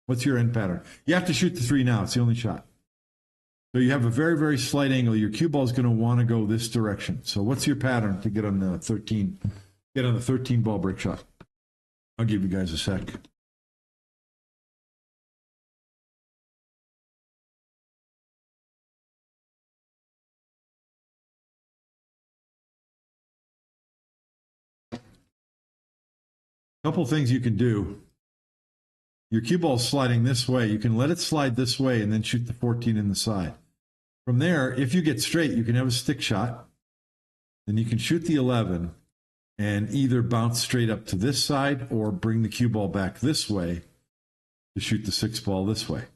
What's your end pattern? You have to shoot the 3 now. It's the only shot. So you have a very, very slight angle. Your cue ball is going to want to go this direction. So what's your pattern to get on the 13? Get on the 13 ball break shot. I'll give you guys a sec. Couple things you can do. Your cue ball is sliding this way. You can let it slide this way and then shoot the 14 in the side. From there, if you get straight, you can have a stick shot. Then you can shoot the 11 and either bounce straight up to this side or bring the cue ball back this way to shoot the 6 ball this way.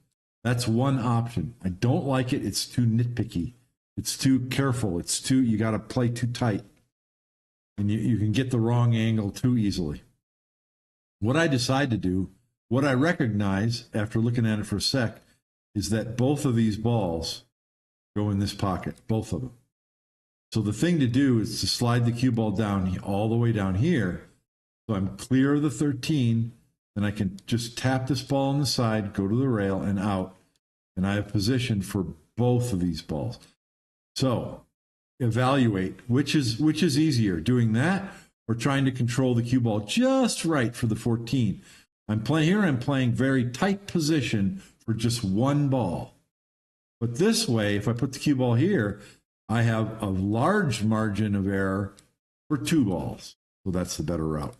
That's one option. I don't like it. It's too nitpicky. It's too careful. It's too, you got to play too tight. And you can get the wrong angle too easily. What I decide to do, what I recognize after looking at it for a sec, is that both of these balls go in this pocket, both of them. So the thing to do is to slide the cue ball down all the way down here. So I'm clear of the 13, and I can just tap this ball on the side, go to the rail and out, and I have position for both of these balls. So evaluate which is easier, doing that or trying to control the cue ball just right for the 14. I'm playing very tight position for just one ball. But this way, if I put the cue ball here, I have a large margin of error for 2 balls. So that's the better route.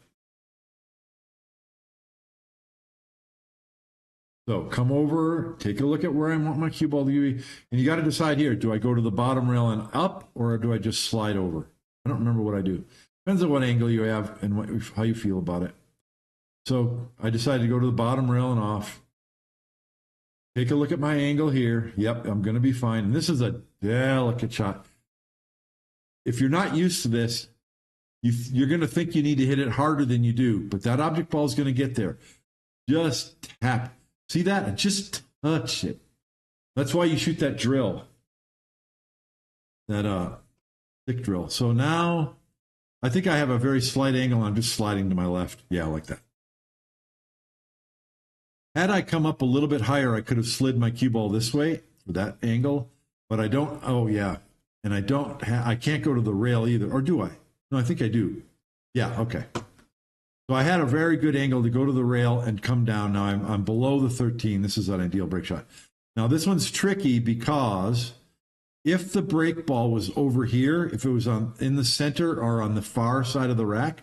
So come over, take a look at where I want my cue ball to be. And you got to decide here, do I go to the bottom rail and up, or do I just slide over? I don't remember what I do. Depends on what angle you have and how you feel about it. So I decided to go to the bottom rail and off. Take a look at my angle here. Yep, I'm going to be fine. And this is a delicate shot. If you're not used to this, you're going to think you need to hit it harder than you do. But that object ball is going to get there. Just tap. See that? Just touch it. That's why you shoot that drill. That stick drill. So now I think I have a very slight angle. I'm just sliding to my left. Yeah, like that. Had I come up a little bit higher, I could have slid my cue ball this way for that angle, but I don't. Oh, yeah. And I don't, I can't go to the rail either. Or do I? No, I think I do. Yeah, okay. So I had a very good angle to go to the rail and come down. Now I'm below the 13. This is an ideal break shot. Now this one's tricky because if the break ball was over here, if it was in the center or on the far side of the rack,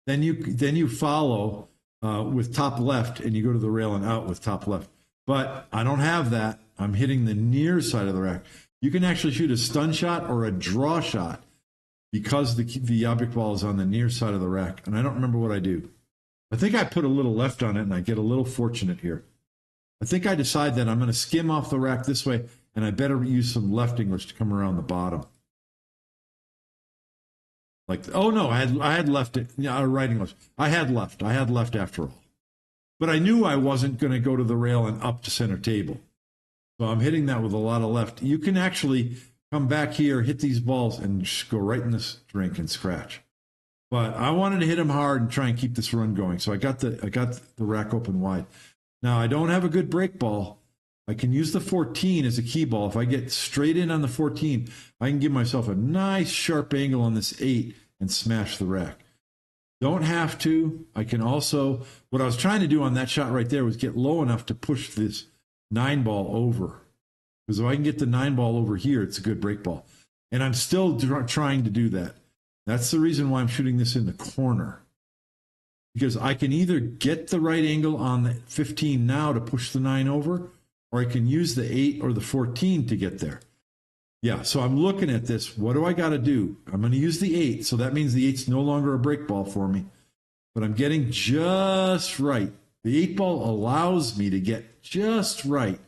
then you follow with top left and you go to the rail and out with top left. But I don't have that. I'm hitting the near side of the rack. You can actually shoot a stun shot or a draw shot because the object ball is on the near side of the rack. And I don't remember what I do. I think I put a little left on it and I get a little fortunate here. I think I decide that I'm going to skim off the rack this way and I better use some left English to come around the bottom. Like, oh no, I had left it, right English. I had left after all. But I knew I wasn't going to go to the rail and up to center table. So I'm hitting that with a lot of left. You can actually come back here, hit these balls, and just go right in this drink and scratch. But I wanted to hit them hard and try and keep this run going. So I got the rack open wide. Now I don't have a good break ball. I can use the 14 as a key ball. If I get straight in on the 14, I can give myself a nice sharp angle on this 8 and smash the rack. Don't have to. I can also, what I was trying to do on that shot right there was get low enough to push this 9 ball over. Because if I can get the 9 ball over here, it's a good break ball. And I'm still trying to do that. That's the reason why I'm shooting this in the corner. Because I can either get the right angle on the 15 now to push the 9 over, or I can use the 8 or the 14 to get there. Yeah, so I'm looking at this. What do I got to do? I'm going to use the 8, so that means the 8's no longer a break ball for me. But I'm getting just right. The 8 ball allows me to get just right.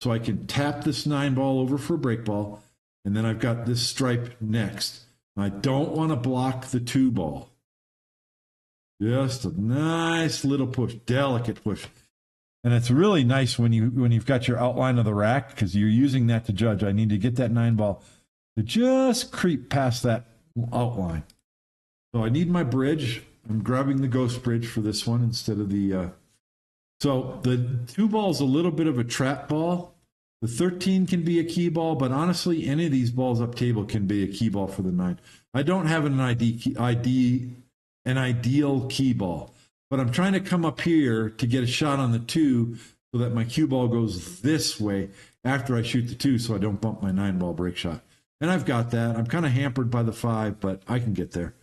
So I can tap this 9 ball over for a break ball, and then I've got this stripe next. I don't want to block the 2 ball. Just a nice little push, delicate push. And it's really nice when you've got your outline of the rack, because you're using that to judge. I need to get that 9 ball to just creep past that outline. So I need my bridge. I'm grabbing the ghost bridge for this one instead of the... So the 2 ball is a little bit of a trap ball. The 13 can be a key ball, but honestly, any of these balls up table can be a key ball for the 9. I don't have an ideal key ball, but I'm trying to come up here to get a shot on the 2 so that my cue ball goes this way after I shoot the 2 so I don't bump my 9 ball break shot. And I've got that. I'm kind of hampered by the 5, but I can get there.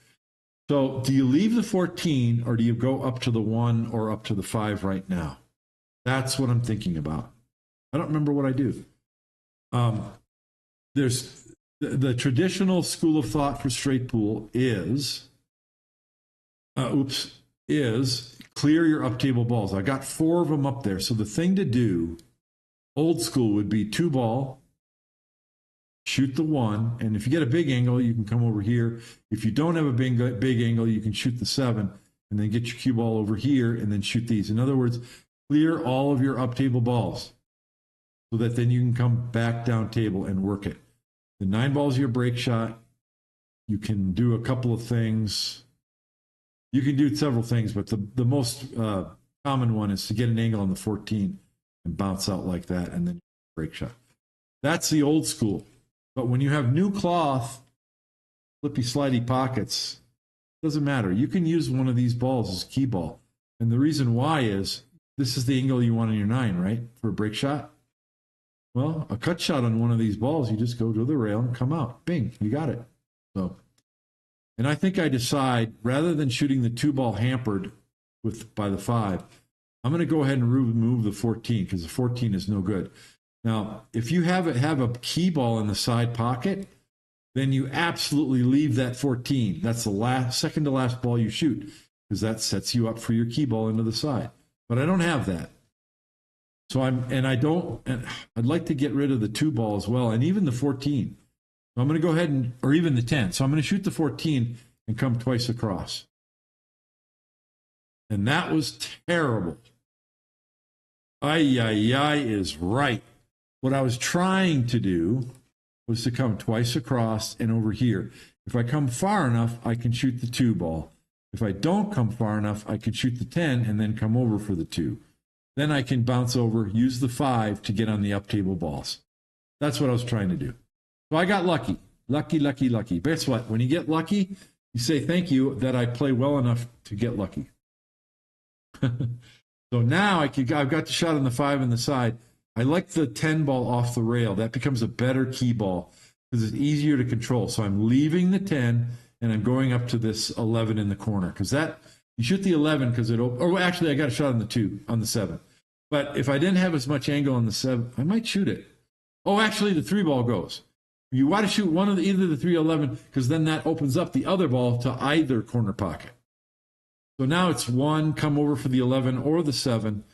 So do you leave the 14 or do you go up to the 1 or up to the 5 right now? That's what I'm thinking about. I don't remember what I do. There's the traditional school of thought for straight pool is clear your up table balls. I got 4 of them up there. So the thing to do, old school, would be 2 ball, shoot the 1, and if you get a big angle, you can come over here. If you don't have a big angle, you can shoot the 7, and then get your cue ball over here, and then shoot these. In other words, clear all of your up table balls, so that then you can come back down table and work it. The 9 ball is your break shot. You can do a couple of things. You can do several things, but the most common one is to get an angle on the 14 and bounce out like that, and then break shot. That's the old school. But when you have new cloth, flippy slidey pockets, doesn't matter. You can use one of these balls as a key ball. And the reason why is this is the angle you want on your 9, right? For a break shot. Well, a cut shot on one of these balls, you just go to the rail and come out. Bing, you got it. So, and I think I decide, rather than shooting the 2 ball hampered by the 5, I'm going to go ahead and remove the 14 because the 14 is no good. Now, if you have a key ball in the side pocket, then you absolutely leave that 14. That's the second to last ball you shoot, because that sets you up for your key ball into the side. But I don't have that. So I'd like to get rid of the 2 ball as well, and even the 14. So I'm going to go ahead or even the 10. So I'm going to shoot the 14 and come twice across. And that was terrible. Ay is right. What I was trying to do was to come twice across and over here. If I come far enough, I can shoot the 2 ball. If I don't come far enough, I can shoot the 10 and then come over for the 2. Then I can bounce over, use the 5 to get on the up table balls. That's what I was trying to do. So I got lucky. Lucky, lucky, lucky. But guess what? When you get lucky, you say thank you that I play well enough to get lucky. So now I've got the shot on the 5 on the side. I like the 10 ball off the rail. That becomes a better key ball because it's easier to control. So I'm leaving the 10 and I'm going up to this 11 in the corner because that you shoot the 11 because it. Or actually, I got a shot on the 2 on the 7. But if I didn't have as much angle on the 7, I might shoot it. Oh, actually, the 3 ball goes. You want to shoot one of either the 3 or 11 because then that opens up the other ball to either corner pocket. So now it's 1, come over for the 11 or the 7.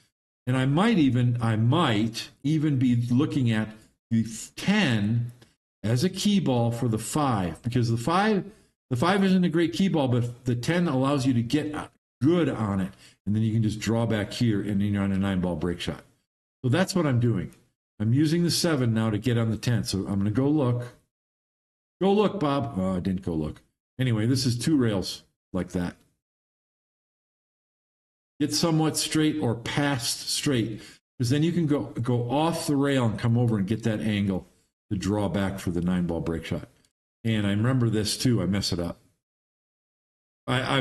And I might even be looking at the 10 as a key ball for the 5 because the 5 isn't a great key ball, but the 10 allows you to get good on it. And then you can just draw back here and then you're on a 9 ball break shot. So that's what I'm doing. I'm using the 7 now to get on the 10. So I'm going to go look. Go look, Bob. Oh, I didn't go look. Anyway, this is 2 rails like that. Get somewhat straight or past straight because then you can go off the rail and come over and get that angle to draw back for the 9 ball break shot. And I remember this too. I mess it up. I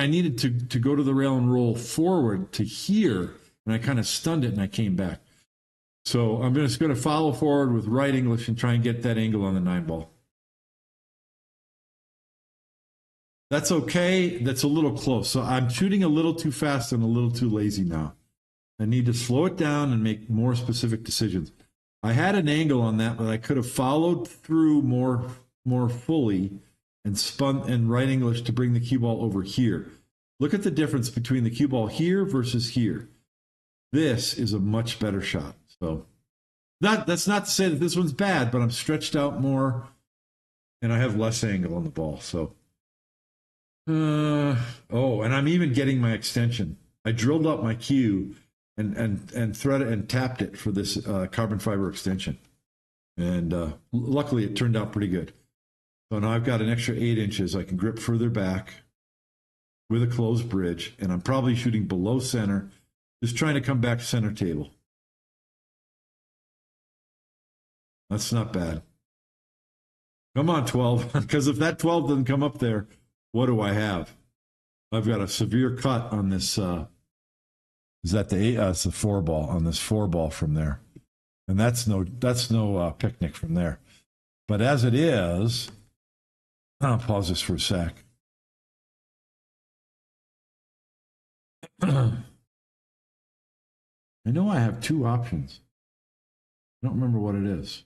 needed to go to the rail and roll forward to here, and I kind of stunned it and I came back. So I'm just going to follow forward with right English and try and get that angle on the 9 ball. That's okay. That's a little close. So I'm shooting a little too fast and a little too lazy now. I need to slow it down and make more specific decisions. I had an angle on that, but I could have followed through more fully and spun and right English to bring the cue ball over here. Look at the difference between the cue ball here versus here. This is a much better shot. So that's not to say that this one's bad, but I'm stretched out more and I have less angle on the ball. So and I'm even getting my extension. I drilled up my cue and threaded and tapped it for this carbon fiber extension. And luckily it turned out pretty good. So now I've got an extra 8 inches. I can grip further back with a closed bridge, and I'm probably shooting below center, just trying to come back to center table. That's not bad. Come on, 12, because if that 12 doesn't come up there, what do I have? I've got a severe cut on this. Is that the 8? It's the 4 ball on this 4 ball from there, and that's no picnic from there. But as it is, I'll pause this for a sec. I know I have 2 options. I don't remember what it is.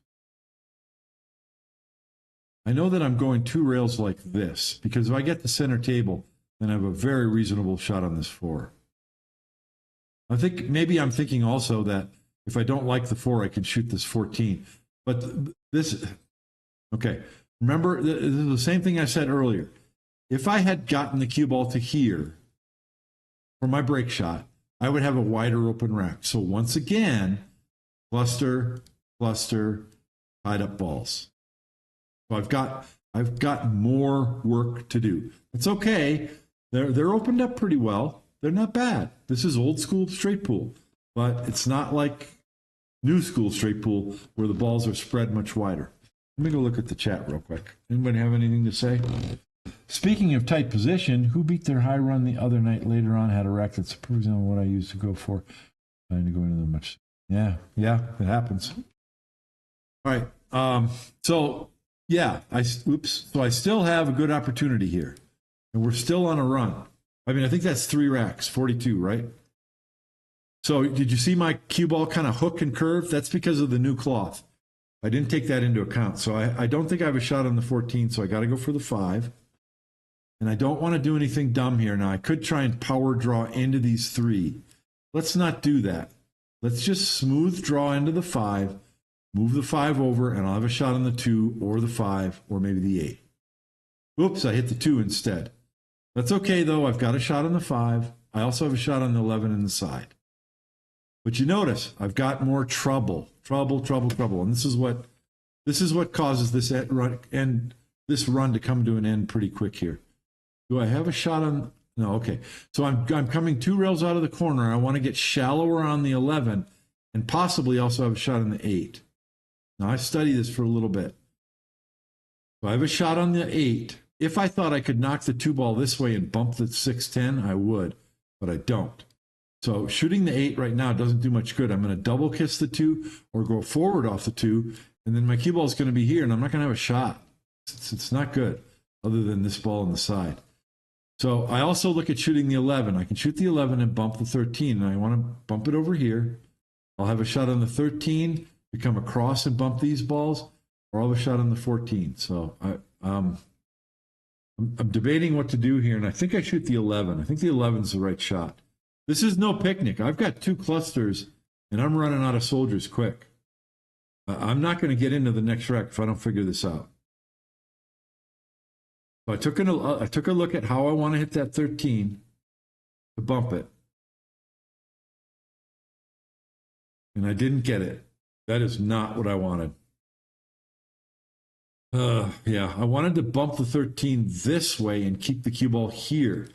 I know that I'm going 2 rails like this because if I get the center table, then I have a very reasonable shot on this 4. I think maybe I'm thinking also that if I don't like the 4, I can shoot this 14. But this, okay. Remember, this is the same thing I said earlier. If I had gotten the cue ball to here for my break shot, I would have a wider open rack. So once again, cluster, cluster, tied up balls. So I've got more work to do. It's okay. They're opened up pretty well. They're not bad. This is old school straight pool, but it's not like new school straight pool where the balls are spread much wider. Let me go look at the chat real quick. Anybody have anything to say? Speaking of tight position, who beat their high run the other night later on had a rack that's improving on what I used to go for. Trying to go into them much. Yeah, it happens. All right. So I still have a good opportunity here. And we're still on a run. I mean, I think that's 3 racks, 42, right? So did you see my cue ball kind of hook and curve? That's because of the new cloth. I didn't take that into account. So I don't think I have a shot on the 14, so I got to go for the 5. And I don't want to do anything dumb here. Now, I could try and power draw into these 3. Let's not do that. Let's just smooth draw into the 5, move the 5 over, and I'll have a shot on the 2 or the 5 or maybe the 8. Oops, I hit the 2 instead. That's okay, though. I've got a shot on the 5. I also have a shot on the 11 in the side. But you notice I've got more trouble. And this is what causes this run. And this run to come to an end pretty quick here. Do I have a shot on? No, okay. So I'm coming 2 rails out of the corner. I want to get shallower on the 11 and possibly also have a shot on the 8. Now, I studied this for a little bit. So I have a shot on the 8. If I thought I could knock the 2 ball this way and bump the 6-10, I would, but I don't. So shooting the 8 right now doesn't do much good. I'm going to double kiss the 2 or go forward off the 2, and then my cue ball is going to be here, and I'm not going to have a shot. It's not good, other than this ball on the side. So I also look at shooting the 11. I can shoot the 11 and bump the 13, and I want to bump it over here. I'll have a shot on the 13 to come across and bump these balls, or I'll have a shot on the 14. So I'm debating what to do here, and I think I shoot the 11. I think the 11 is the right shot. This is no picnic. I've got 2 clusters, and I'm running out of soldiers quick. I'm not going to get into the next rack if I don't figure this out. So I took a look at how I want to hit that 13 to bump it. And I didn't get it. That is not what I wanted. Yeah, I wanted to bump the 13 this way and keep the cue ball here.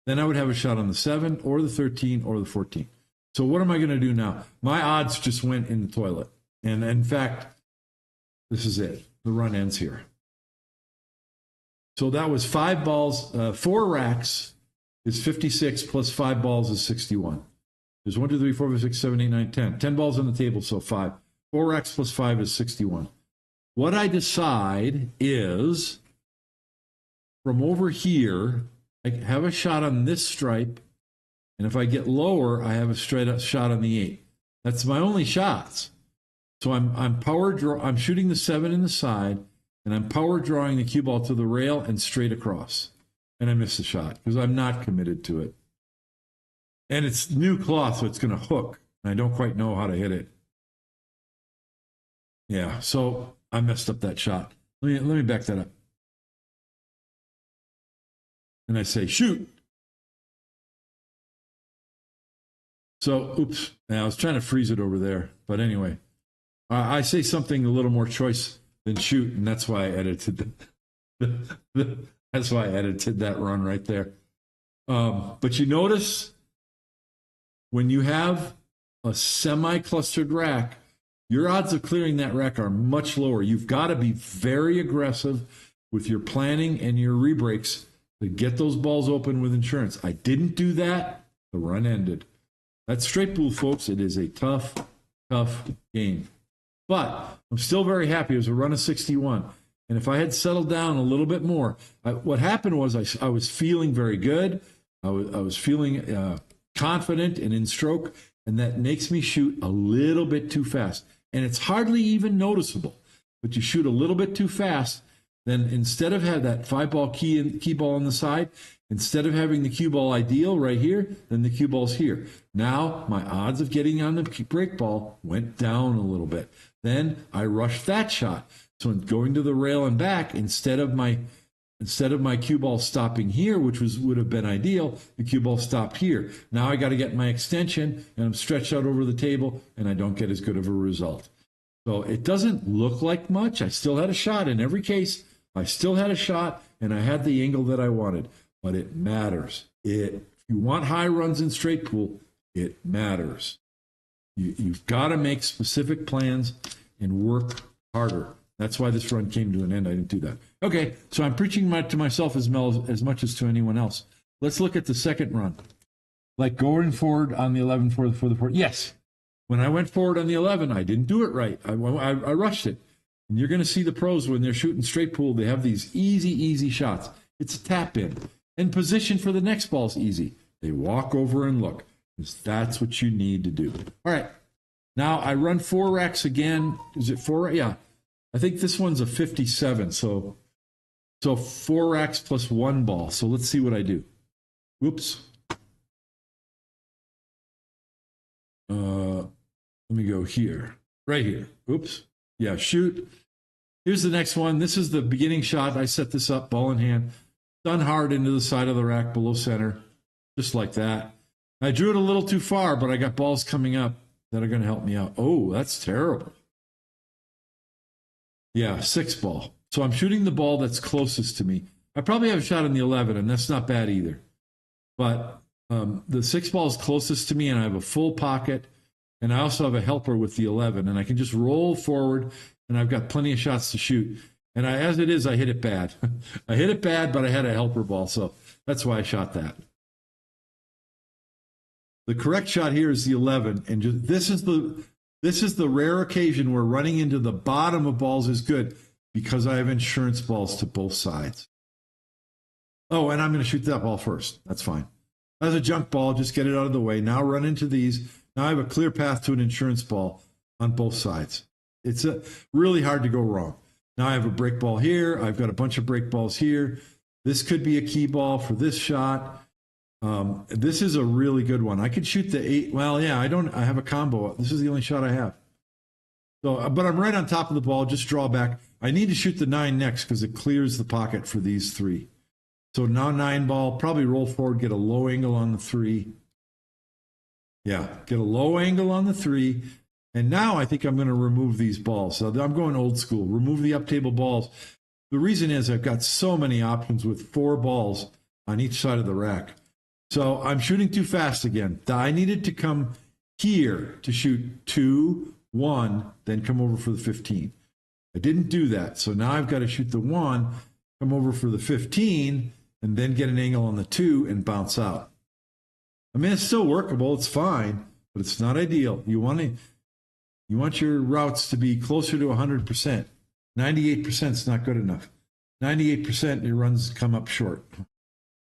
Then I would have a shot on the 7 or the 13 or the 14. So what am I going to do now? My odds just went in the toilet. And in fact, this is it. The run ends here. So that was 5 balls, 4 racks is 56 plus 5 balls is 61. There's 1, 2, 3, 4, 5, 6, 7, 8, 9, 10. 10 balls on the table, so 5. 4 racks plus 5 is 61. What I decide is from over here, I have a shot on this stripe, and if I get lower, I have a straight up shot on the 8. That's my only shots. So I'm shooting the 7 in the side, and I'm power drawing the cue ball to the rail and straight across. And I miss the shot because I'm not committed to it. And it's new cloth, so it's going to hook. And I don't quite know how to hit it. Yeah, so I messed up that shot. Let me back that up. And I say, shoot. So, oops. I was trying to freeze it over there. But anyway, I say something a little more choice than shoot, and that's why I edited that's why I edited that run right there. But you notice when you have a semi-clustered rack, your odds of clearing that rack are much lower. You've got to be very aggressive with your planning and your rebreaks to get those balls open with insurance. I didn't do that. The run ended. That's straight pool, folks. It is a tough, tough game. But I'm still very happy. It was a run of 61. And if I had settled down a little bit more, what happened was I was feeling very good. I was feeling confident and in stroke, and that makes me shoot a little bit too fast. And it's hardly even noticeable. But you shoot a little bit too fast, then instead of having that 5-ball key ball on the side, instead of having the cue ball ideal right here, then the cue ball's here. Now my odds of getting on the break ball went down a little bit. Then I rushed that shot. So in going to the rail and back, instead of my cue ball stopping here, which would have been ideal, the cue ball stopped here. Now I got to get my extension, and I'm stretched out over the table, and I don't get as good of a result. So it doesn't look like much. I still had a shot in every case. I still had a shot, and I had the angle that I wanted. But it matters. If you want high runs in straight pool, it matters. You've got to make specific plans and work harder. That's why this run came to an end. I didn't do that. Okay, so I'm preaching to myself as much as to anyone else. Let's look at the second run. Like going forward on the 11 for the forward. Yes, when I went forward on the 11, I didn't do it right. I rushed it. And you're going to see the pros when they're shooting straight pool, they have these easy shots. It's a tap in. And position for the next ball is easy. They walk over and look, because that's what you need to do. All right. Now I run 4 racks again. Is it 4? Yeah. I think this one's a 57. So 4 racks plus 1 ball. So let's see what I do. Whoops. Let me go here. Right here. Oops. Yeah, shoot. Here's the next one. This is the beginning shot. I set this up, ball in hand. Done hard into the side of the rack below center. Just like that. I drew it a little too far, but I got balls coming up that are going to help me out. Oh, that's terrible. Yeah, 6 ball. So I'm shooting the ball that's closest to me. I probably have a shot on the 11, and that's not bad either. But the 6 ball is closest to me, and I have a full pocket, and I also have a helper with the 11, and I can just roll forward, and I've got plenty of shots to shoot. And as it is, I hit it bad. I hit it bad, but I had a helper ball, so that's why I shot that. The correct shot here is the 11, and this is the rare occasion where running into the bottom of balls is good because I have insurance balls to both sides. Oh, and I'm going to shoot that ball first. That's fine. As a junk ball, just get it out of the way. Now run into these. Now I have a clear path to an insurance ball on both sides. It's really hard to go wrong. Now I have a break ball here. I've got a bunch of break balls here. This could be a key ball for this shot. This is a really good one. I could shoot the 8. Well, yeah, I have a combo. This is the only shot I have. So, but I'm right on top of the ball. Just draw back. I need to shoot the 9 next because it clears the pocket for these 3. So now 9 ball, probably roll forward, get a low angle on the 3. Yeah, get a low angle on the 3. And now I think I'm going to remove these balls. So I'm going old school. Remove the up table balls. The reason is I've got so many options with 4 balls on each side of the rack. So I'm shooting too fast again. I needed to come here to shoot 2, 1, then come over for the 15. I didn't do that. So now I've got to shoot the 1, come over for the 15, and then get an angle on the 2 and bounce out. I mean, it's still workable. It's fine, but it's not ideal. You want your routes to be closer to 100%. 98% is not good enough. 98%, your runs come up short.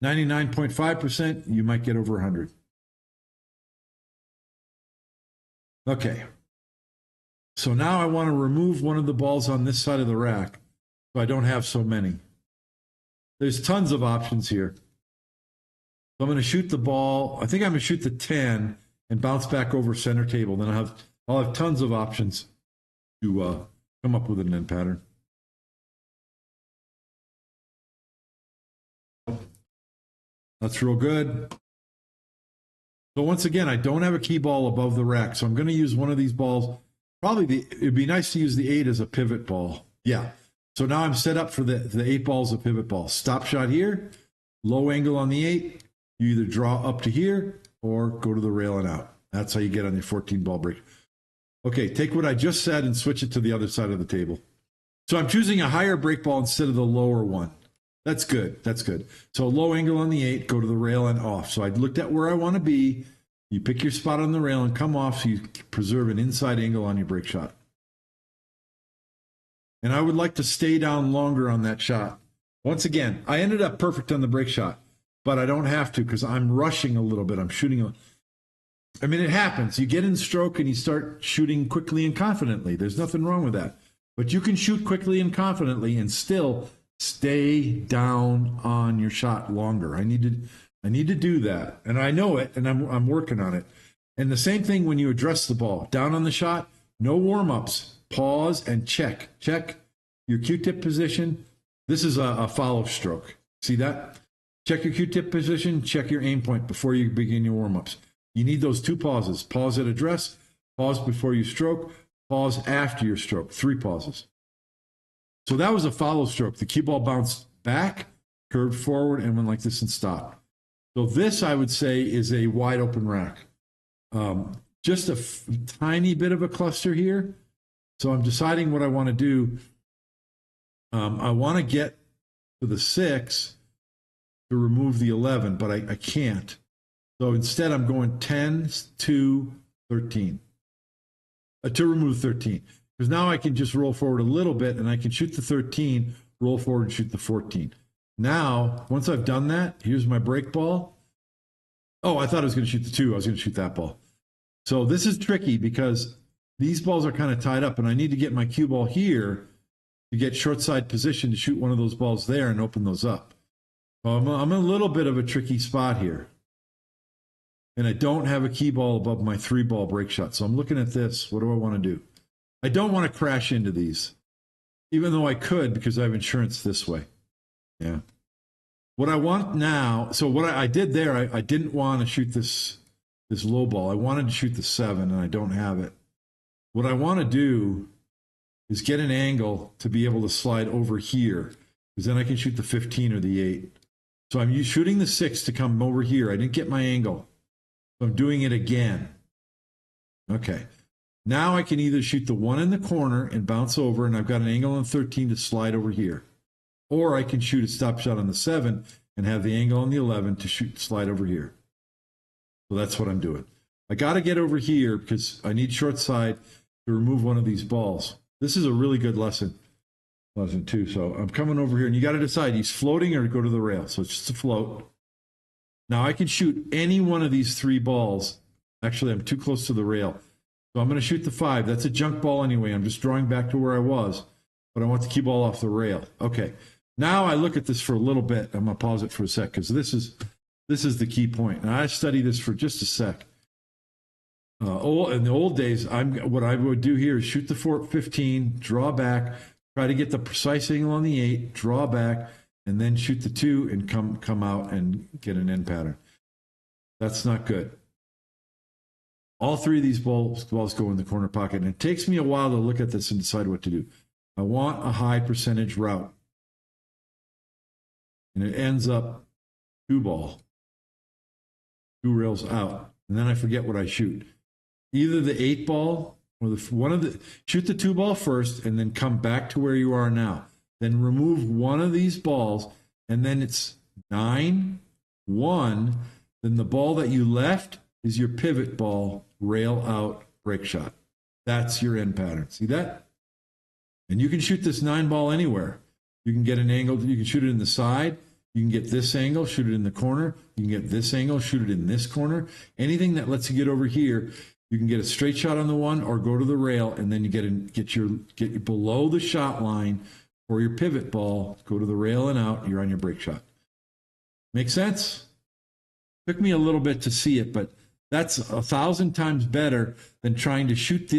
99.5%, you might get over 100. Okay. So now I want to remove one of the balls on this side of the rack so I don't have so many. There's tons of options here. So I'm going to shoot the ball. I think I'm going to shoot the 10 and bounce back over center table. Then I'll have tons of options to come up with an end pattern. That's real good. So once again, I don't have a key ball above the rack, so I'm going to use one of these balls. Probably it'd be nice to use the 8 as a pivot ball. Yeah. So now I'm set up for the 8 balls of pivot ball. Stop shot here, low angle on the 8. You either draw up to here or go to the rail and out. That's how you get on your 14 ball break. Okay, take what I just said and switch it to the other side of the table. So I'm choosing a higher break ball instead of the lower one. That's good. That's good. So low angle on the 8, go to the rail and off. So I looked at where I want to be. You pick your spot on the rail and come off so you preserve an inside angle on your break shot. And I would like to stay down longer on that shot. Once again, I ended up perfect on the break shot, but I don't have to because I'm rushing a little bit. I'm shooting. I mean, it happens. You get in stroke and you start shooting quickly and confidently. There's nothing wrong with that. But you can shoot quickly and confidently and still stay down on your shot longer. I need to do that, and I know it, and I'm working on it. And the same thing when you address the ball down on the shot. No warm-ups. Pause and check your Q-tip position. This is a follow stroke. See that? Check your Q-tip position. Check your aim point before you begin your warm-ups. You need those 2 pauses. Pause at address. Pause before you stroke. Pause after your stroke. 3 pauses. So that was a follow stroke. The cue ball bounced back, curved forward, and went like this and stopped. So this, I would say, is a wide open rack. Just a tiny bit of a cluster here. So I'm deciding what I want to do. I want to get to the 6 to remove the 11, but I can't. So instead, I'm going 10 to 13 to remove 13. Because now I can just roll forward a little bit and I can shoot the 13, roll forward and shoot the 14. Now, once I've done that, here's my break ball. Oh, I thought I was going to shoot the 2. I was going to shoot that ball. So this is tricky because these balls are kind of tied up and I need to get my cue ball here to get short side position to shoot one of those balls there and open those up. So I'm in a little bit of a tricky spot here. And I don't have a key ball above my 3 ball break shot. So I'm looking at this. What do I want to do? I don't want to crash into these, even though I could because I have insurance this way. Yeah. What I want now, so what I did there, I didn't want to shoot this low ball. I wanted to shoot the 7, and I don't have it. What I want to do is get an angle to be able to slide over here, because then I can shoot the 15 or the 8. So I'm shooting the 6 to come over here. I didn't get my angle. So I'm doing it again. Okay. Now I can either shoot the 1 in the corner and bounce over, and I've got an angle on 13 to slide over here. Or I can shoot a stop shot on the 7 and have the angle on the 11 to slide over here. So that's what I'm doing. I got to get over here because I need short side to remove one of these balls. This is a really good lesson too. So I'm coming over here, and you got to decide, he's floating or go to the rail. So it's just a float. Now I can shoot any one of these 3 balls. Actually, I'm too close to the rail. So I'm going to shoot the 5. That's a junk ball anyway. I'm just drawing back to where I was, but I want the cue ball off the rail. Okay. Now I look at this for a little bit. I'm going to pause it for a sec because this is the key point. And I study this for just a sec. In the old days, what I would do here is shoot the 15, draw back, try to get the precise angle on the 8, draw back, and then shoot the 2 and come out and get an end pattern. That's not good. All 3 of these balls go in the corner pocket, and it takes me a while to look at this and decide what to do. I want a high percentage route. And it ends up 2 ball, 2 rails out. And then I forget what I shoot. Either the 8 ball or shoot the 2 ball first and then come back to where you are now. Then remove one of these balls, and then it's 9, 1. Then the ball that you left is your pivot ball, rail out, break shot. That's your end pattern. See that? And you can shoot this 9 ball anywhere. You can get an angle. You can shoot it in the side. You can get this angle, shoot it in the corner. You can get this angle, shoot it in this corner. Anything that lets you get over here, you can get a straight shot on the 1 or go to the rail, and then you get below the shot line for your pivot ball. Go to the rail and out. You're on your break shot. Make sense? Took me a little bit to see it, but that's 1,000 times better than trying to shoot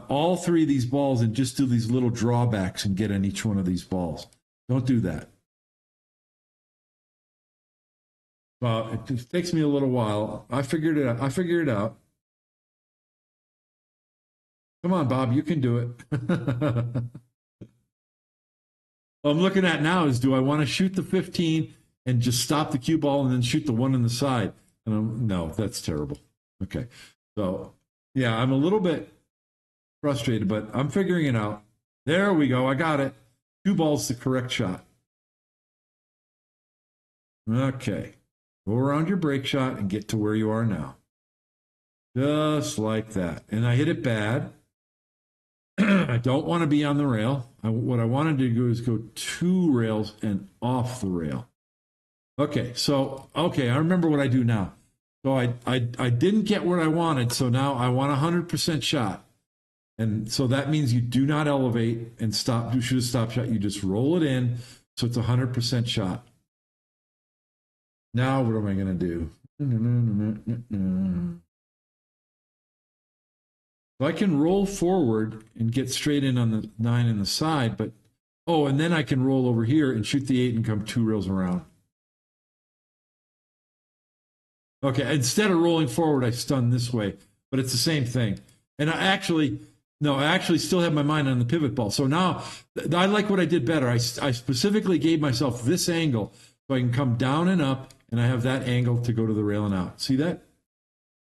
all 3 of these balls and just do these little drawbacks and get on each one of these balls. Don't do that. It just takes me a little while. I figured it out. Come on, Bob, you can do it. What I'm looking at now is, do I want to shoot the 15 and just stop the cue ball and then shoot the 1 on the side? No, that's terrible. Okay. So, yeah, I'm a little bit frustrated, but I'm figuring it out. There we go. I got it. 2 balls, the correct shot. Okay. Go around your break shot and get to where you are now. Just like that. And I hit it bad. I don't want to be on the rail. What I wanted to do is go 2 rails and off the rail. Okay, I remember what I do now. So I didn't get what I wanted, so now I want 100% shot. And so that means you do not elevate and stop, you shoot a stop shot. You just roll it in, so it's 100% shot. Now what am I going to do? So I can roll forward and get straight in on the 9 in the side, but, and then I can roll over here and shoot the 8 and come 2 rails around. Okay, instead of rolling forward, I stun this way, but it's the same thing. And I actually still have my mind on the pivot ball. So now I like what I did better. I specifically gave myself this angle so I can come down and up, and I have that angle to go to the rail and out. See that?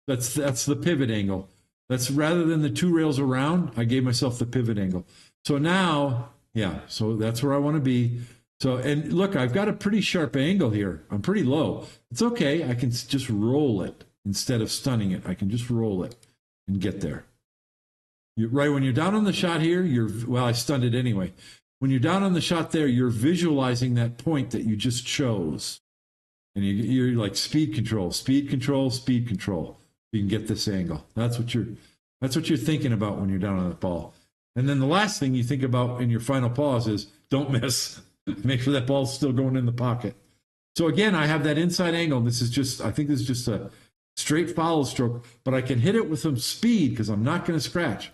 That's the pivot angle. That's rather than the 2 rails around, I gave myself the pivot angle. So now, so that's where I want to be. So, and look, I've got a pretty sharp angle here. I'm pretty low. It's okay. I can just roll it instead of stunning it. I can just roll it and get there. Right when you're down on the shot here, I stunned it anyway. When you're down on the shot there, you're visualizing that point that you just chose. And you're like speed control, speed control, speed control. You can get this angle. That's what you're thinking about when you're down on the ball. And then the last thing you think about in your final pause is don't miss. Make sure that ball's still going in the pocket. So again, I have that inside angle. I think this is just a straight follow stroke, but I can hit it with some speed because I'm not going to scratch.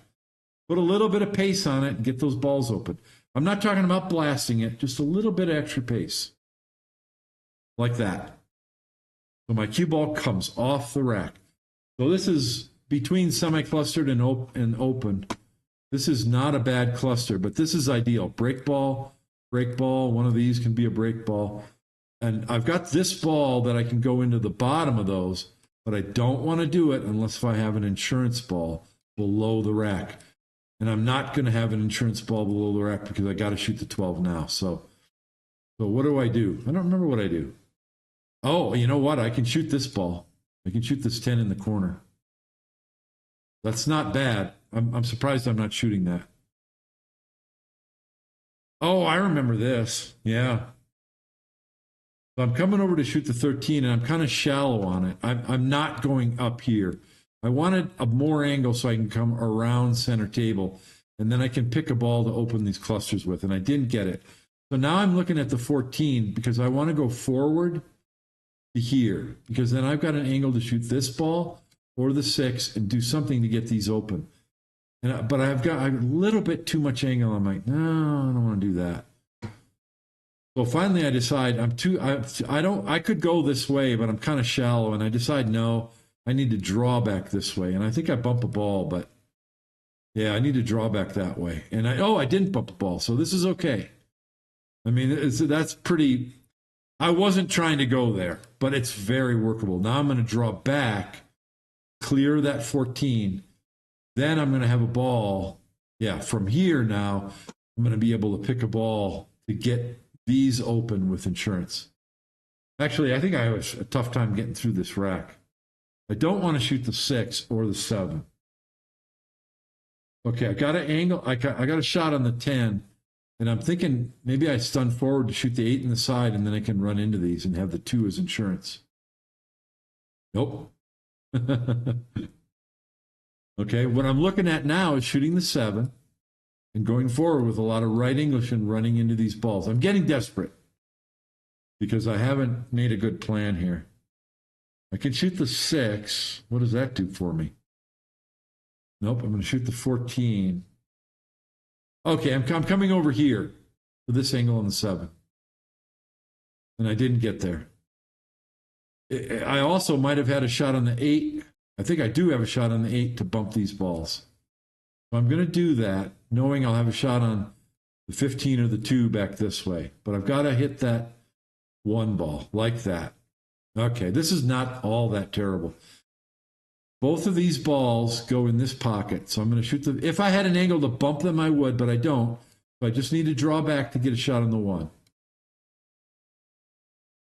Put a little bit of pace on it and get those balls open. I'm not talking about blasting it, just a little bit of extra pace. Like that. So my cue ball comes off the rack. So this is between semi-clustered and open. This is not a bad cluster, but this is ideal. Break ball, one of these can be a break ball. And I've got this ball that I can go into the bottom of those, but I don't want to do it unless if I have an insurance ball below the rack. And I'm not going to have an insurance ball below the rack because I got to shoot the 12 now. So what do? I don't remember what I do. Oh, you know what? I can shoot this ball. I can shoot this 10 in the corner. That's not bad. I'm surprised I'm not shooting that. Oh, I remember this. Yeah. So I'm coming over to shoot the 13, and I'm kind of shallow on it. I'm not going up here. I wanted a more angle so I can come around center table, and then I can pick a ball to open these clusters with, and I didn't get it. So now I'm looking at the 14 because I want to go forward to here, because then I've got an angle to shoot this ball or the 6 and do something to get these open. But I've got a little bit too much angle. I'm like, no, I don't want to do that. So finally I decide I could go this way, but I'm kind of shallow, and I decide, no, I need to draw back this way. And I think I bump a ball, but yeah, I need to draw back that way. And I didn't bump a ball. So this is okay. I mean, that's pretty, I wasn't trying to go there, but it's very workable. Now I'm going to draw back, clear that 14. Then I'm going to have a ball. Yeah, from here now, I'm going to be able to pick a ball to get these open with insurance. Actually, I think I have a tough time getting through this rack. I don't want to shoot the 6 or the 7. Okay, I got an angle. I got a shot on the 10. And I'm thinking maybe I stun forward to shoot the 8 in the side, and then I can run into these and have the 2 as insurance. Nope. Okay, what I'm looking at now is shooting the 7 and going forward with a lot of right English and running into these balls. I'm getting desperate because I haven't made a good plan here. I can shoot the 6. What does that do for me? Nope, I'm going to shoot the 14. Okay, I'm coming over here for this angle on the 7. And I didn't get there. I also might have had a shot on the 8. I think I do have a shot on the 8 to bump these balls. So I'm going to do that, knowing I'll have a shot on the 15 or the 2 back this way. But I've got to hit that 1 ball like that. Okay, this is not all that terrible. Both of these balls go in this pocket. So I'm going to shoot them. If I had an angle to bump them, I would, but I don't. So I just need to draw back to get a shot on the 1.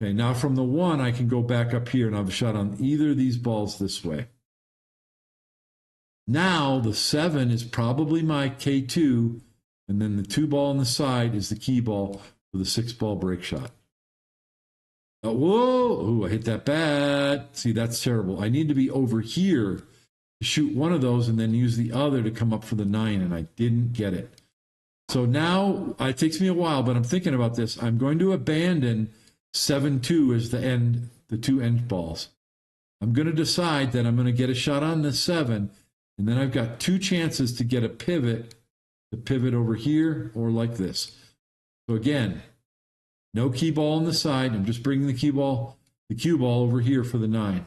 Okay, now from the 1, I can go back up here and I have a shot on either of these balls this way. Now the 7 is probably my K2, and then the 2 ball on the side is the key ball for the 6 ball break shot. Oh, whoa, ooh, I hit that bad. See, that's terrible. I need to be over here to shoot one of those and then use the other to come up for the 9, and I didn't get it. So now it takes me a while, but I'm thinking about this. I'm going to abandon 7-2 as the 2 end balls. I'm going to decide that I'm going to get a shot on the 7, and then I've got 2 chances to get a pivot, to pivot over here or like this. So again, no key ball on the side. I'm just bringing the cue ball over here for the 9.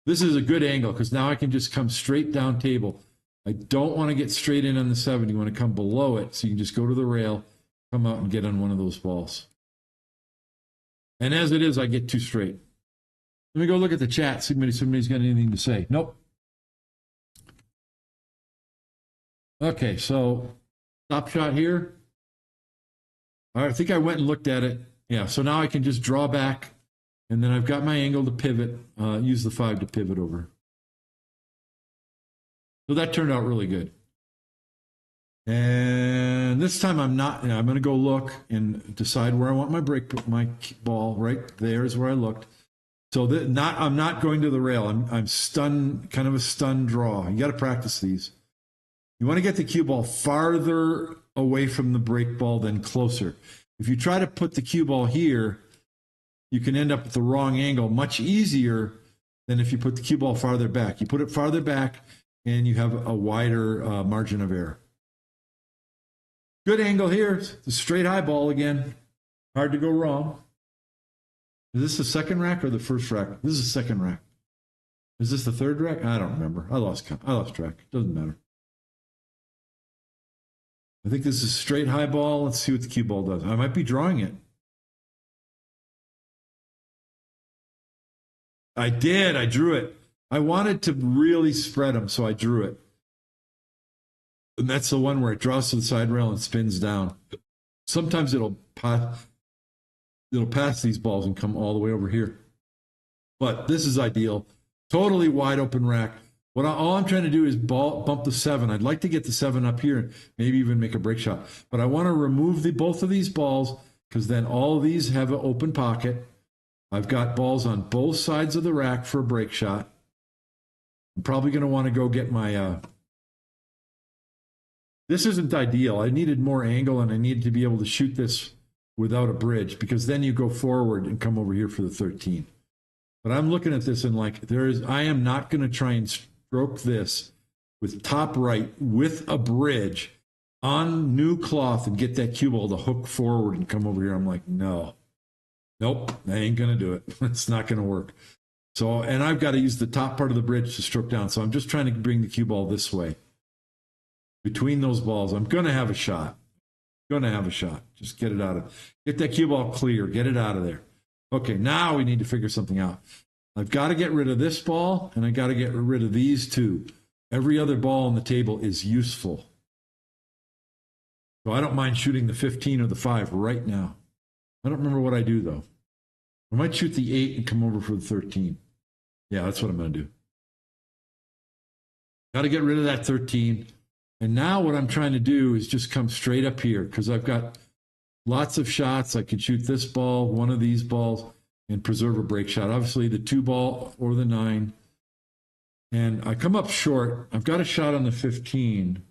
This is a good angle because now I can just come straight down table. I don't want to get straight in on the 7. You want to come below it so you can just go to the rail, come out and get on one of those balls. And as it is, I get 2 straight. Let me go look at the chat. See if somebody's got anything to say. Nope. Okay, so top shot here. I think I went and looked at it. Yeah, so now I can just draw back, and then I've got my angle to pivot, use the 5 to pivot over. So that turned out really good. And this time I'm going to go look and decide where I want my ball. Right there is where I looked. So I'm not going to the rail. I'm stunned, kind of a stun draw. You got to practice these. You want to get the cue ball farther away from the break ball than closer. If you try to put the cue ball here, you can end up at the wrong angle much easier than if you put the cue ball farther back. You put it farther back and you have a wider margin of error. Good angle here. The straight high ball again. Hard to go wrong. Is this the second rack or the first rack? This is the second rack. Is this the third rack? I don't remember. I lost track. Doesn't matter. I think this is straight high ball. Let's see what the cue ball does. I might be drawing it. I did. I drew it. I wanted to really spread them, so I drew it. And that's the one where it draws to the side rail and spins down. Sometimes it'll pass these balls and come all the way over here. But this is ideal. Totally wide open rack. All I'm trying to do is bump the 7. I'd like to get the 7 up here and maybe even make a break shot. But I want to remove both of these balls because then all of these have an open pocket. I've got balls on both sides of the rack for a break shot. I'm probably going to want to go get my... This isn't ideal. I needed more angle and I needed to be able to shoot this without a bridge because then you go forward and come over here for the 13. But I'm looking at this and like I am not going to try and stroke this with top right with a bridge on new cloth and get that cue ball to hook forward and come over here. I'm like, no, nope, I ain't going to do it. It's not going to work. So, and I've got to use the top part of the bridge to stroke down. So I'm just trying to bring the cue ball this way. Between those balls, I'm going to have a shot. Just get that cue ball clear. Get it out of there. Okay, now we need to figure something out. I've got to get rid of this ball, and I got to get rid of these two. Every other ball on the table is useful. So I don't mind shooting the 15 or the 5 right now. I don't remember what I do, though. I might shoot the 8 and come over for the 13. Yeah, that's what I'm going to do. Got to get rid of that 13. And now what I'm trying to do is just come straight up here because I've got lots of shots. I can shoot this ball, one of these balls, and preserve a break shot. Obviously, the 2 ball or the 9. And I come up short. I've got a shot on the 15.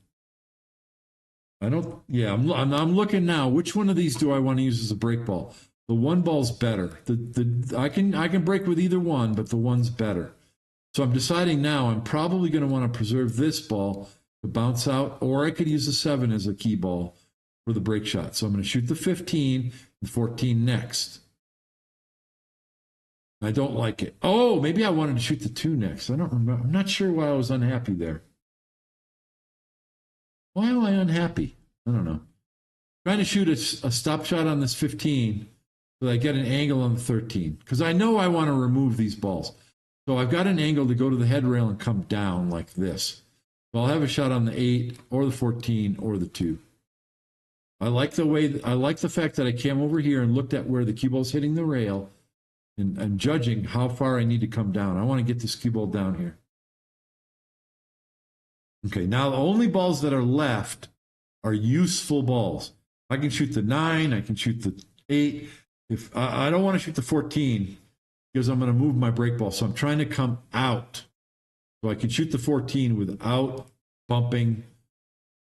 I'm looking now. Which one of these do I want to use as a break ball? The 1 ball's better. I can break with either one, but the 1's better. So I'm deciding now I'm probably going to want to preserve this ball to bounce out, or I could use the 7 as a key ball for the break shot. So I'm going to shoot the 15 and 14 next. I don't like it. Oh, maybe I wanted to shoot the 2 next. I don't remember. I'm not sure why I was unhappy there. Why am I unhappy? I don't know. Trying to shoot a stop shot on this 15 so that I get an angle on the 13. Because I know I want to remove these balls. So I've got an angle to go to the head rail and come down like this. So I'll have a shot on the 8 or the 14 or the 2. I like the fact that I came over here and looked at where the cue ball's hitting the rail and judging how far I need to come down. I want to get this cue ball down here. Okay, now the only balls that are left are useful balls. I can shoot the 9, I can shoot the 8. If I don't want to shoot the 14 because I'm going to move my break ball. So I'm trying to come out. So I can shoot the 14 without bumping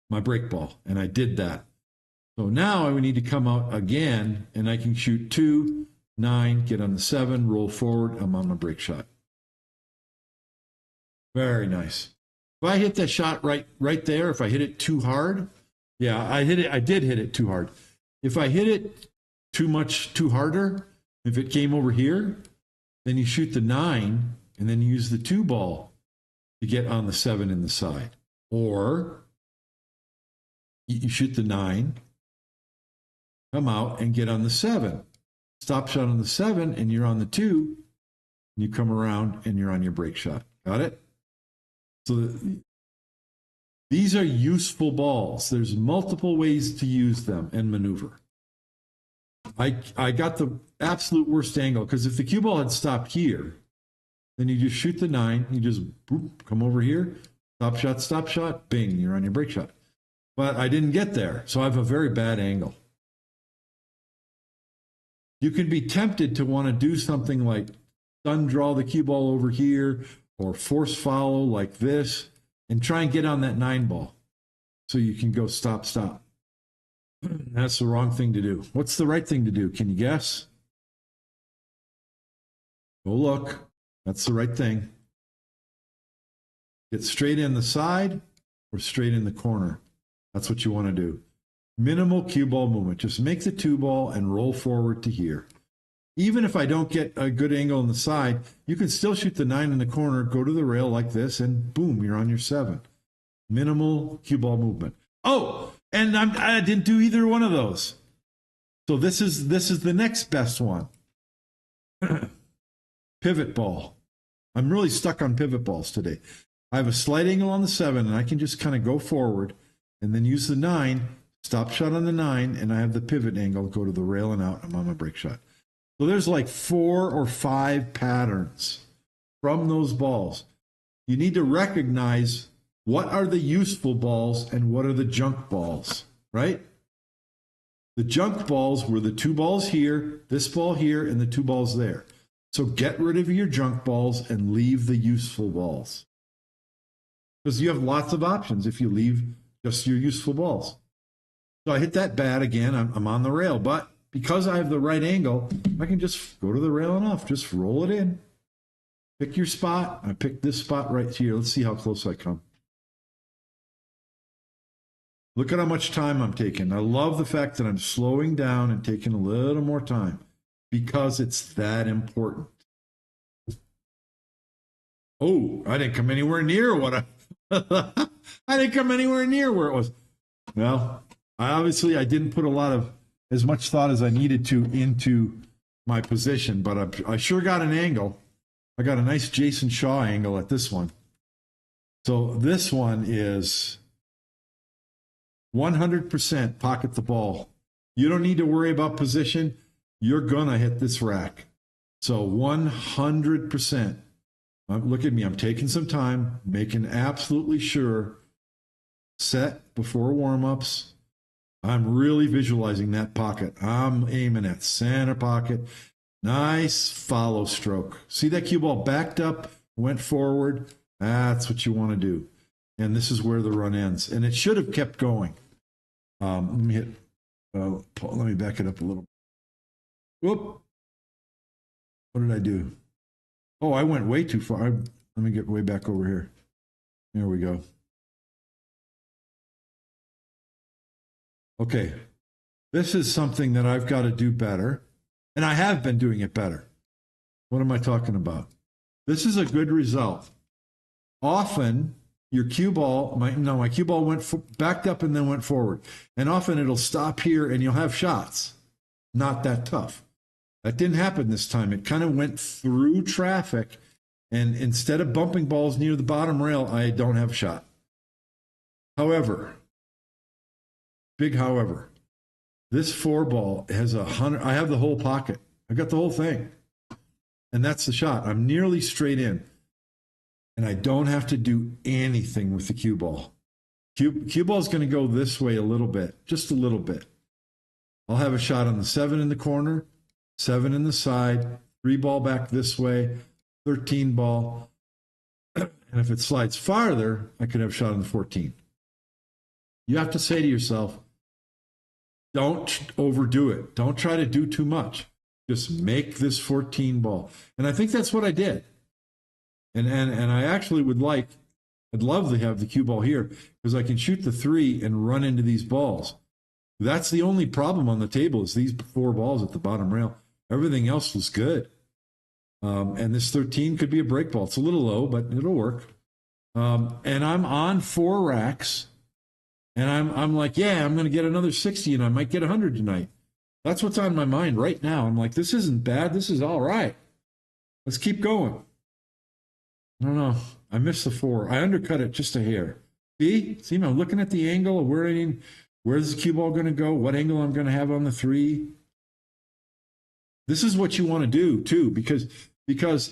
my break ball. And I did that. So now I would need to come out again, and I can shoot 2, 9, get on the 7, roll forward. I'm on my break shot. Very nice. If I hit that shot right there, if I hit it too hard, yeah, I did hit it too hard. If I hit it too harder, if it came over here, then you shoot the 9, and then you use the 2 ball to get on the 7 in the side. Or you shoot the 9, come out and get on the 7. Stop shot on the 7 and you're on the 2. And you come around and you're on your break shot. Got it? So these are useful balls. There's multiple ways to use them and maneuver. I got the absolute worst angle because if the cue ball had stopped here, then you just shoot the 9, you just boop, come over here, stop shot, bing, you're on your break shot. But I didn't get there, so I have a very bad angle. You can be tempted to want to do something like sun draw the cue ball over here or force follow like this and try and get on that 9 ball so you can go stop. That's the wrong thing to do. What's the right thing to do? Can you guess? Go look. That's the right thing. Get straight in the side or straight in the corner. That's what you want to do. Minimal cue ball movement. Just make the 2 ball and roll forward to here. Even if I don't get a good angle on the side, you can still shoot the 9 in the corner, go to the rail like this, and boom, you're on your 7. Minimal cue ball movement. Oh, And I didn't do either one of those. So this is the next best one. Pivot ball. I'm really stuck on pivot balls today. I have a slight angle on the 7, and I can just kind of go forward and then use the 9, stop shot on the 9, and I have the pivot angle, go to the rail and out. I'm on my break shot. So there's like 4 or 5 patterns from those balls. You need to recognize what are the useful balls and what are the junk balls, right? The junk balls were the 2 balls here, this ball here, and the 2 balls there. So get rid of your junk balls and leave the useful balls. Because you have lots of options if you leave just your useful balls. So I hit that bad again. I'm on the rail, but because I have the right angle, I can just go to the rail and off. Just roll it in. Pick your spot. I picked this spot right here. Let's see how close I come. Look at how much time I'm taking. I love the fact that I'm slowing down and taking a little more time because it's that important. Oh, I didn't come anywhere near what I didn't come anywhere near where it was. Well, I didn't put as much thought as I needed to into my position, but I sure got an angle. I got a nice Jason Shaw angle at this one. So this one is 100% pocket the ball. You don't need to worry about position. You're going to hit this rack. So 100%. Look at me. I'm taking some time, making absolutely sure. Set before warm-ups. I'm really visualizing that pocket. I'm aiming at center pocket. Nice follow stroke. See that cue ball backed up, went forward. That's what you want to do. And this is where the run ends. And it should have kept going. Let me back it up a little. Whoop. What did I do? Oh, I went way too far. Let me get way back over here. There we go. Okay. This is something that I've got to do better. And I have been doing it better. What am I talking about? This is a good result. Often, your cue ball, my cue ball went backed up and then went forward. And often it'll stop here and you'll have shots. Not that tough. That didn't happen this time. It kind of went through traffic. And instead of bumping balls near the bottom rail, I don't have a shot. However, big however, this 4 ball has 100. I have the whole pocket. I got the whole thing. And that's the shot. I'm nearly straight in. And I don't have to do anything with the cue ball. Cue ball is going to go this way a little bit, just a little bit. I'll have a shot on the 7 in the corner, 7 in the side, 3 ball back this way, 13 ball. And if it slides farther, I could have a shot on the 14. You have to say to yourself, don't overdo it. Don't try to do too much. Just make this 14 ball. And I think that's what I did. And I actually I'd love to have the cue ball here because I can shoot the 3 and run into these balls. That's the only problem on the table is these 4 balls at the bottom rail. Everything else was good. And this 13 could be a break ball. It's a little low, but it'll work. And I'm on 4 racks. And I'm like, yeah, I'm going to get another 60 and I might get 100 tonight. That's what's on my mind right now. I'm like, this isn't bad. This is all right. Let's keep going. I don't know. I missed the 4. I undercut it just a hair. See, I'm looking at the angle of where's the cue ball going to go, what angle I'm going to have on the 3. This is what you want to do too, because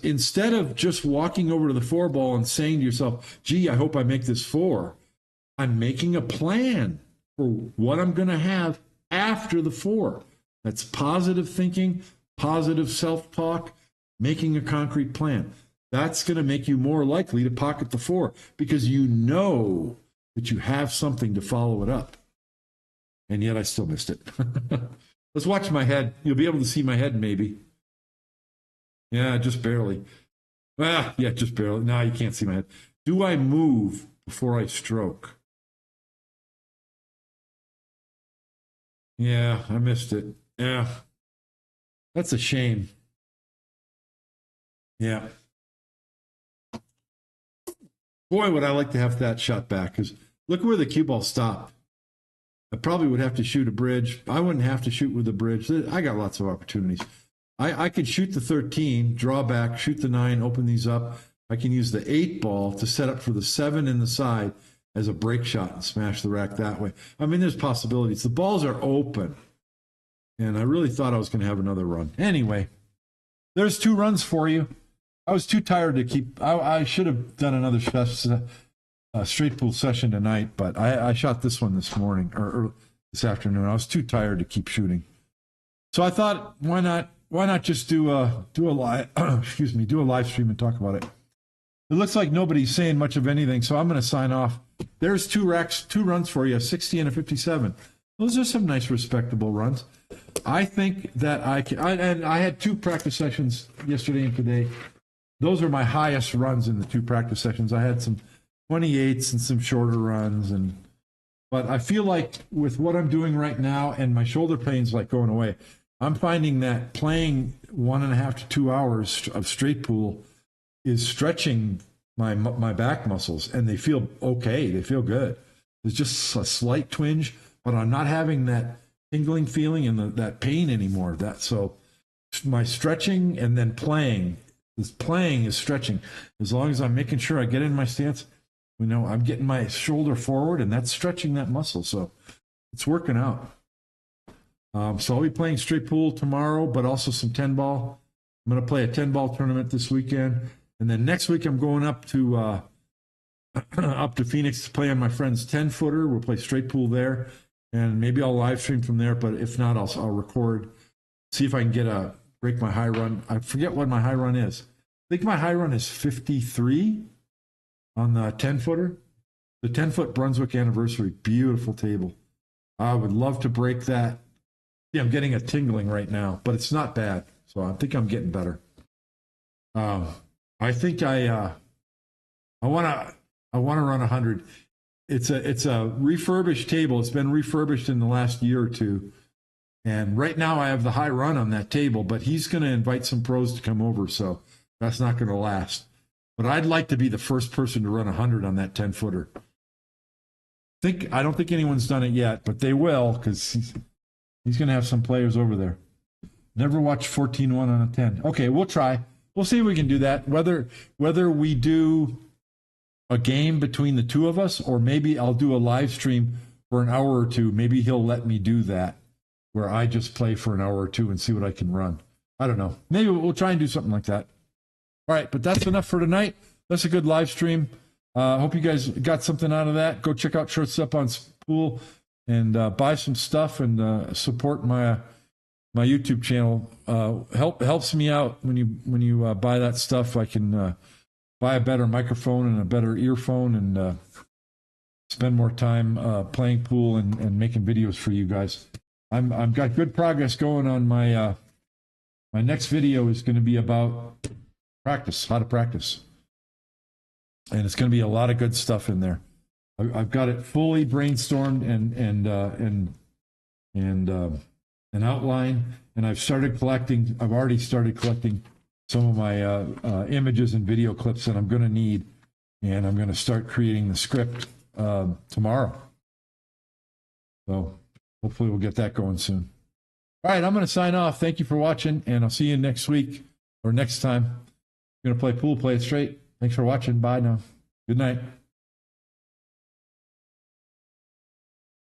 instead of just walking over to the 4 ball and saying to yourself, gee, I hope I make this 4, I'm making a plan for what I'm going to have after the 4. That's positive thinking, positive self-talk, making a concrete plan. That's going to make you more likely to pocket the 4 because you know that you have something to follow it up. And yet I still missed it. Let's watch my head. You'll be able to see my head maybe. Yeah, just barely. Well, yeah, just barely. No, you can't see my head. Do I move before I stroke? Yeah, I missed it. Yeah. That's a shame. Yeah. Boy, would I like to have that shot back because look where the cue ball stopped. I probably would have to shoot a bridge. I wouldn't have to shoot with a bridge. I got lots of opportunities. I could shoot the 13, draw back, shoot the 9, open these up. I can use the 8 ball to set up for the 7 in the side as a break shot and smash the rack that way. I mean, there's possibilities. The balls are open. And I really thought I was going to have another run. Anyway, there's 2 runs for you. I was too tired to keep. I should have done another straight pool session tonight, but I shot this one this morning or this afternoon. I was too tired to keep shooting. So I thought, why not just do a live do a live stream and talk about it. It looks like nobody's saying much of anything, so I'm going to sign off. There's 2 runs for you, a 60 and a 57. Those are some nice, respectable runs. I think that and I had 2 practice sessions yesterday and today. Those are my highest runs in the 2 practice sessions. I had some 28s and some shorter runs, but I feel like with what I'm doing right now and my shoulder pain's like going away, I'm finding that playing 1.5 to 2 hours of straight pool is stretching my back muscles, and they feel okay. They feel good. There's just a slight twinge, but I'm not having that tingling feeling and that pain anymore. So my stretching and then playing is stretching. As long as I'm making sure I get in my stance, I'm getting my shoulder forward, and that's stretching that muscle. So it's working out. So I'll be playing straight pool tomorrow, but also some 10-ball. I'm going to play a 10-ball tournament this weekend. And then next week I'm going up to Phoenix to play on my friend's 10-footer. We'll play straight pool there. And maybe I'll live stream from there, but if not, I'll record, see if I can break my high run. I forget what my high run is. I think my high run is 53 on the 10-footer. The 10-foot Brunswick Anniversary, beautiful table. I would love to break that. Yeah, I'm getting a tingling right now, but it's not bad. So I think I'm getting better. I think I want to run 100. It's a refurbished table. It's been refurbished in the last year or 2. And right now I have the high run on that table, but he's going to invite some pros to come over, so that's not going to last. But I'd like to be the first person to run 100 on that 10-footer. I don't think anyone's done it yet, but they will, because he's going to have some players over there. Never watched 14-1 on a 10. Okay, we'll try. We'll see if we can do that. Whether we do a game between the 2 of us, or maybe I'll do a live stream for an hour or 2. Maybe he'll let me do that, where I just play for an hour or 2 and see what I can run. I don't know. Maybe we'll try and do something like that. All right, but that's enough for tonight. That's a good live stream. Hope you guys got something out of that. Go check out Shirts Up on Pool and buy some stuff and support my YouTube channel. Helps me out when you buy that stuff. I can buy a better microphone and a better earphone and spend more time playing pool and making videos for you guys. I've got good progress going on my next video is going to be about practice, how to practice. And it's going to be a lot of good stuff in there. I've got it fully brainstormed and an outline, and I've already started collecting some of my images and video clips that I'm going to need, and I'm going to start creating the script tomorrow. So hopefully we'll get that going soon. All right, I'm going to sign off. Thank you for watching, and I'll see you next week or next time. I'm going to play pool, play it straight. Thanks for watching. Bye now. Good night.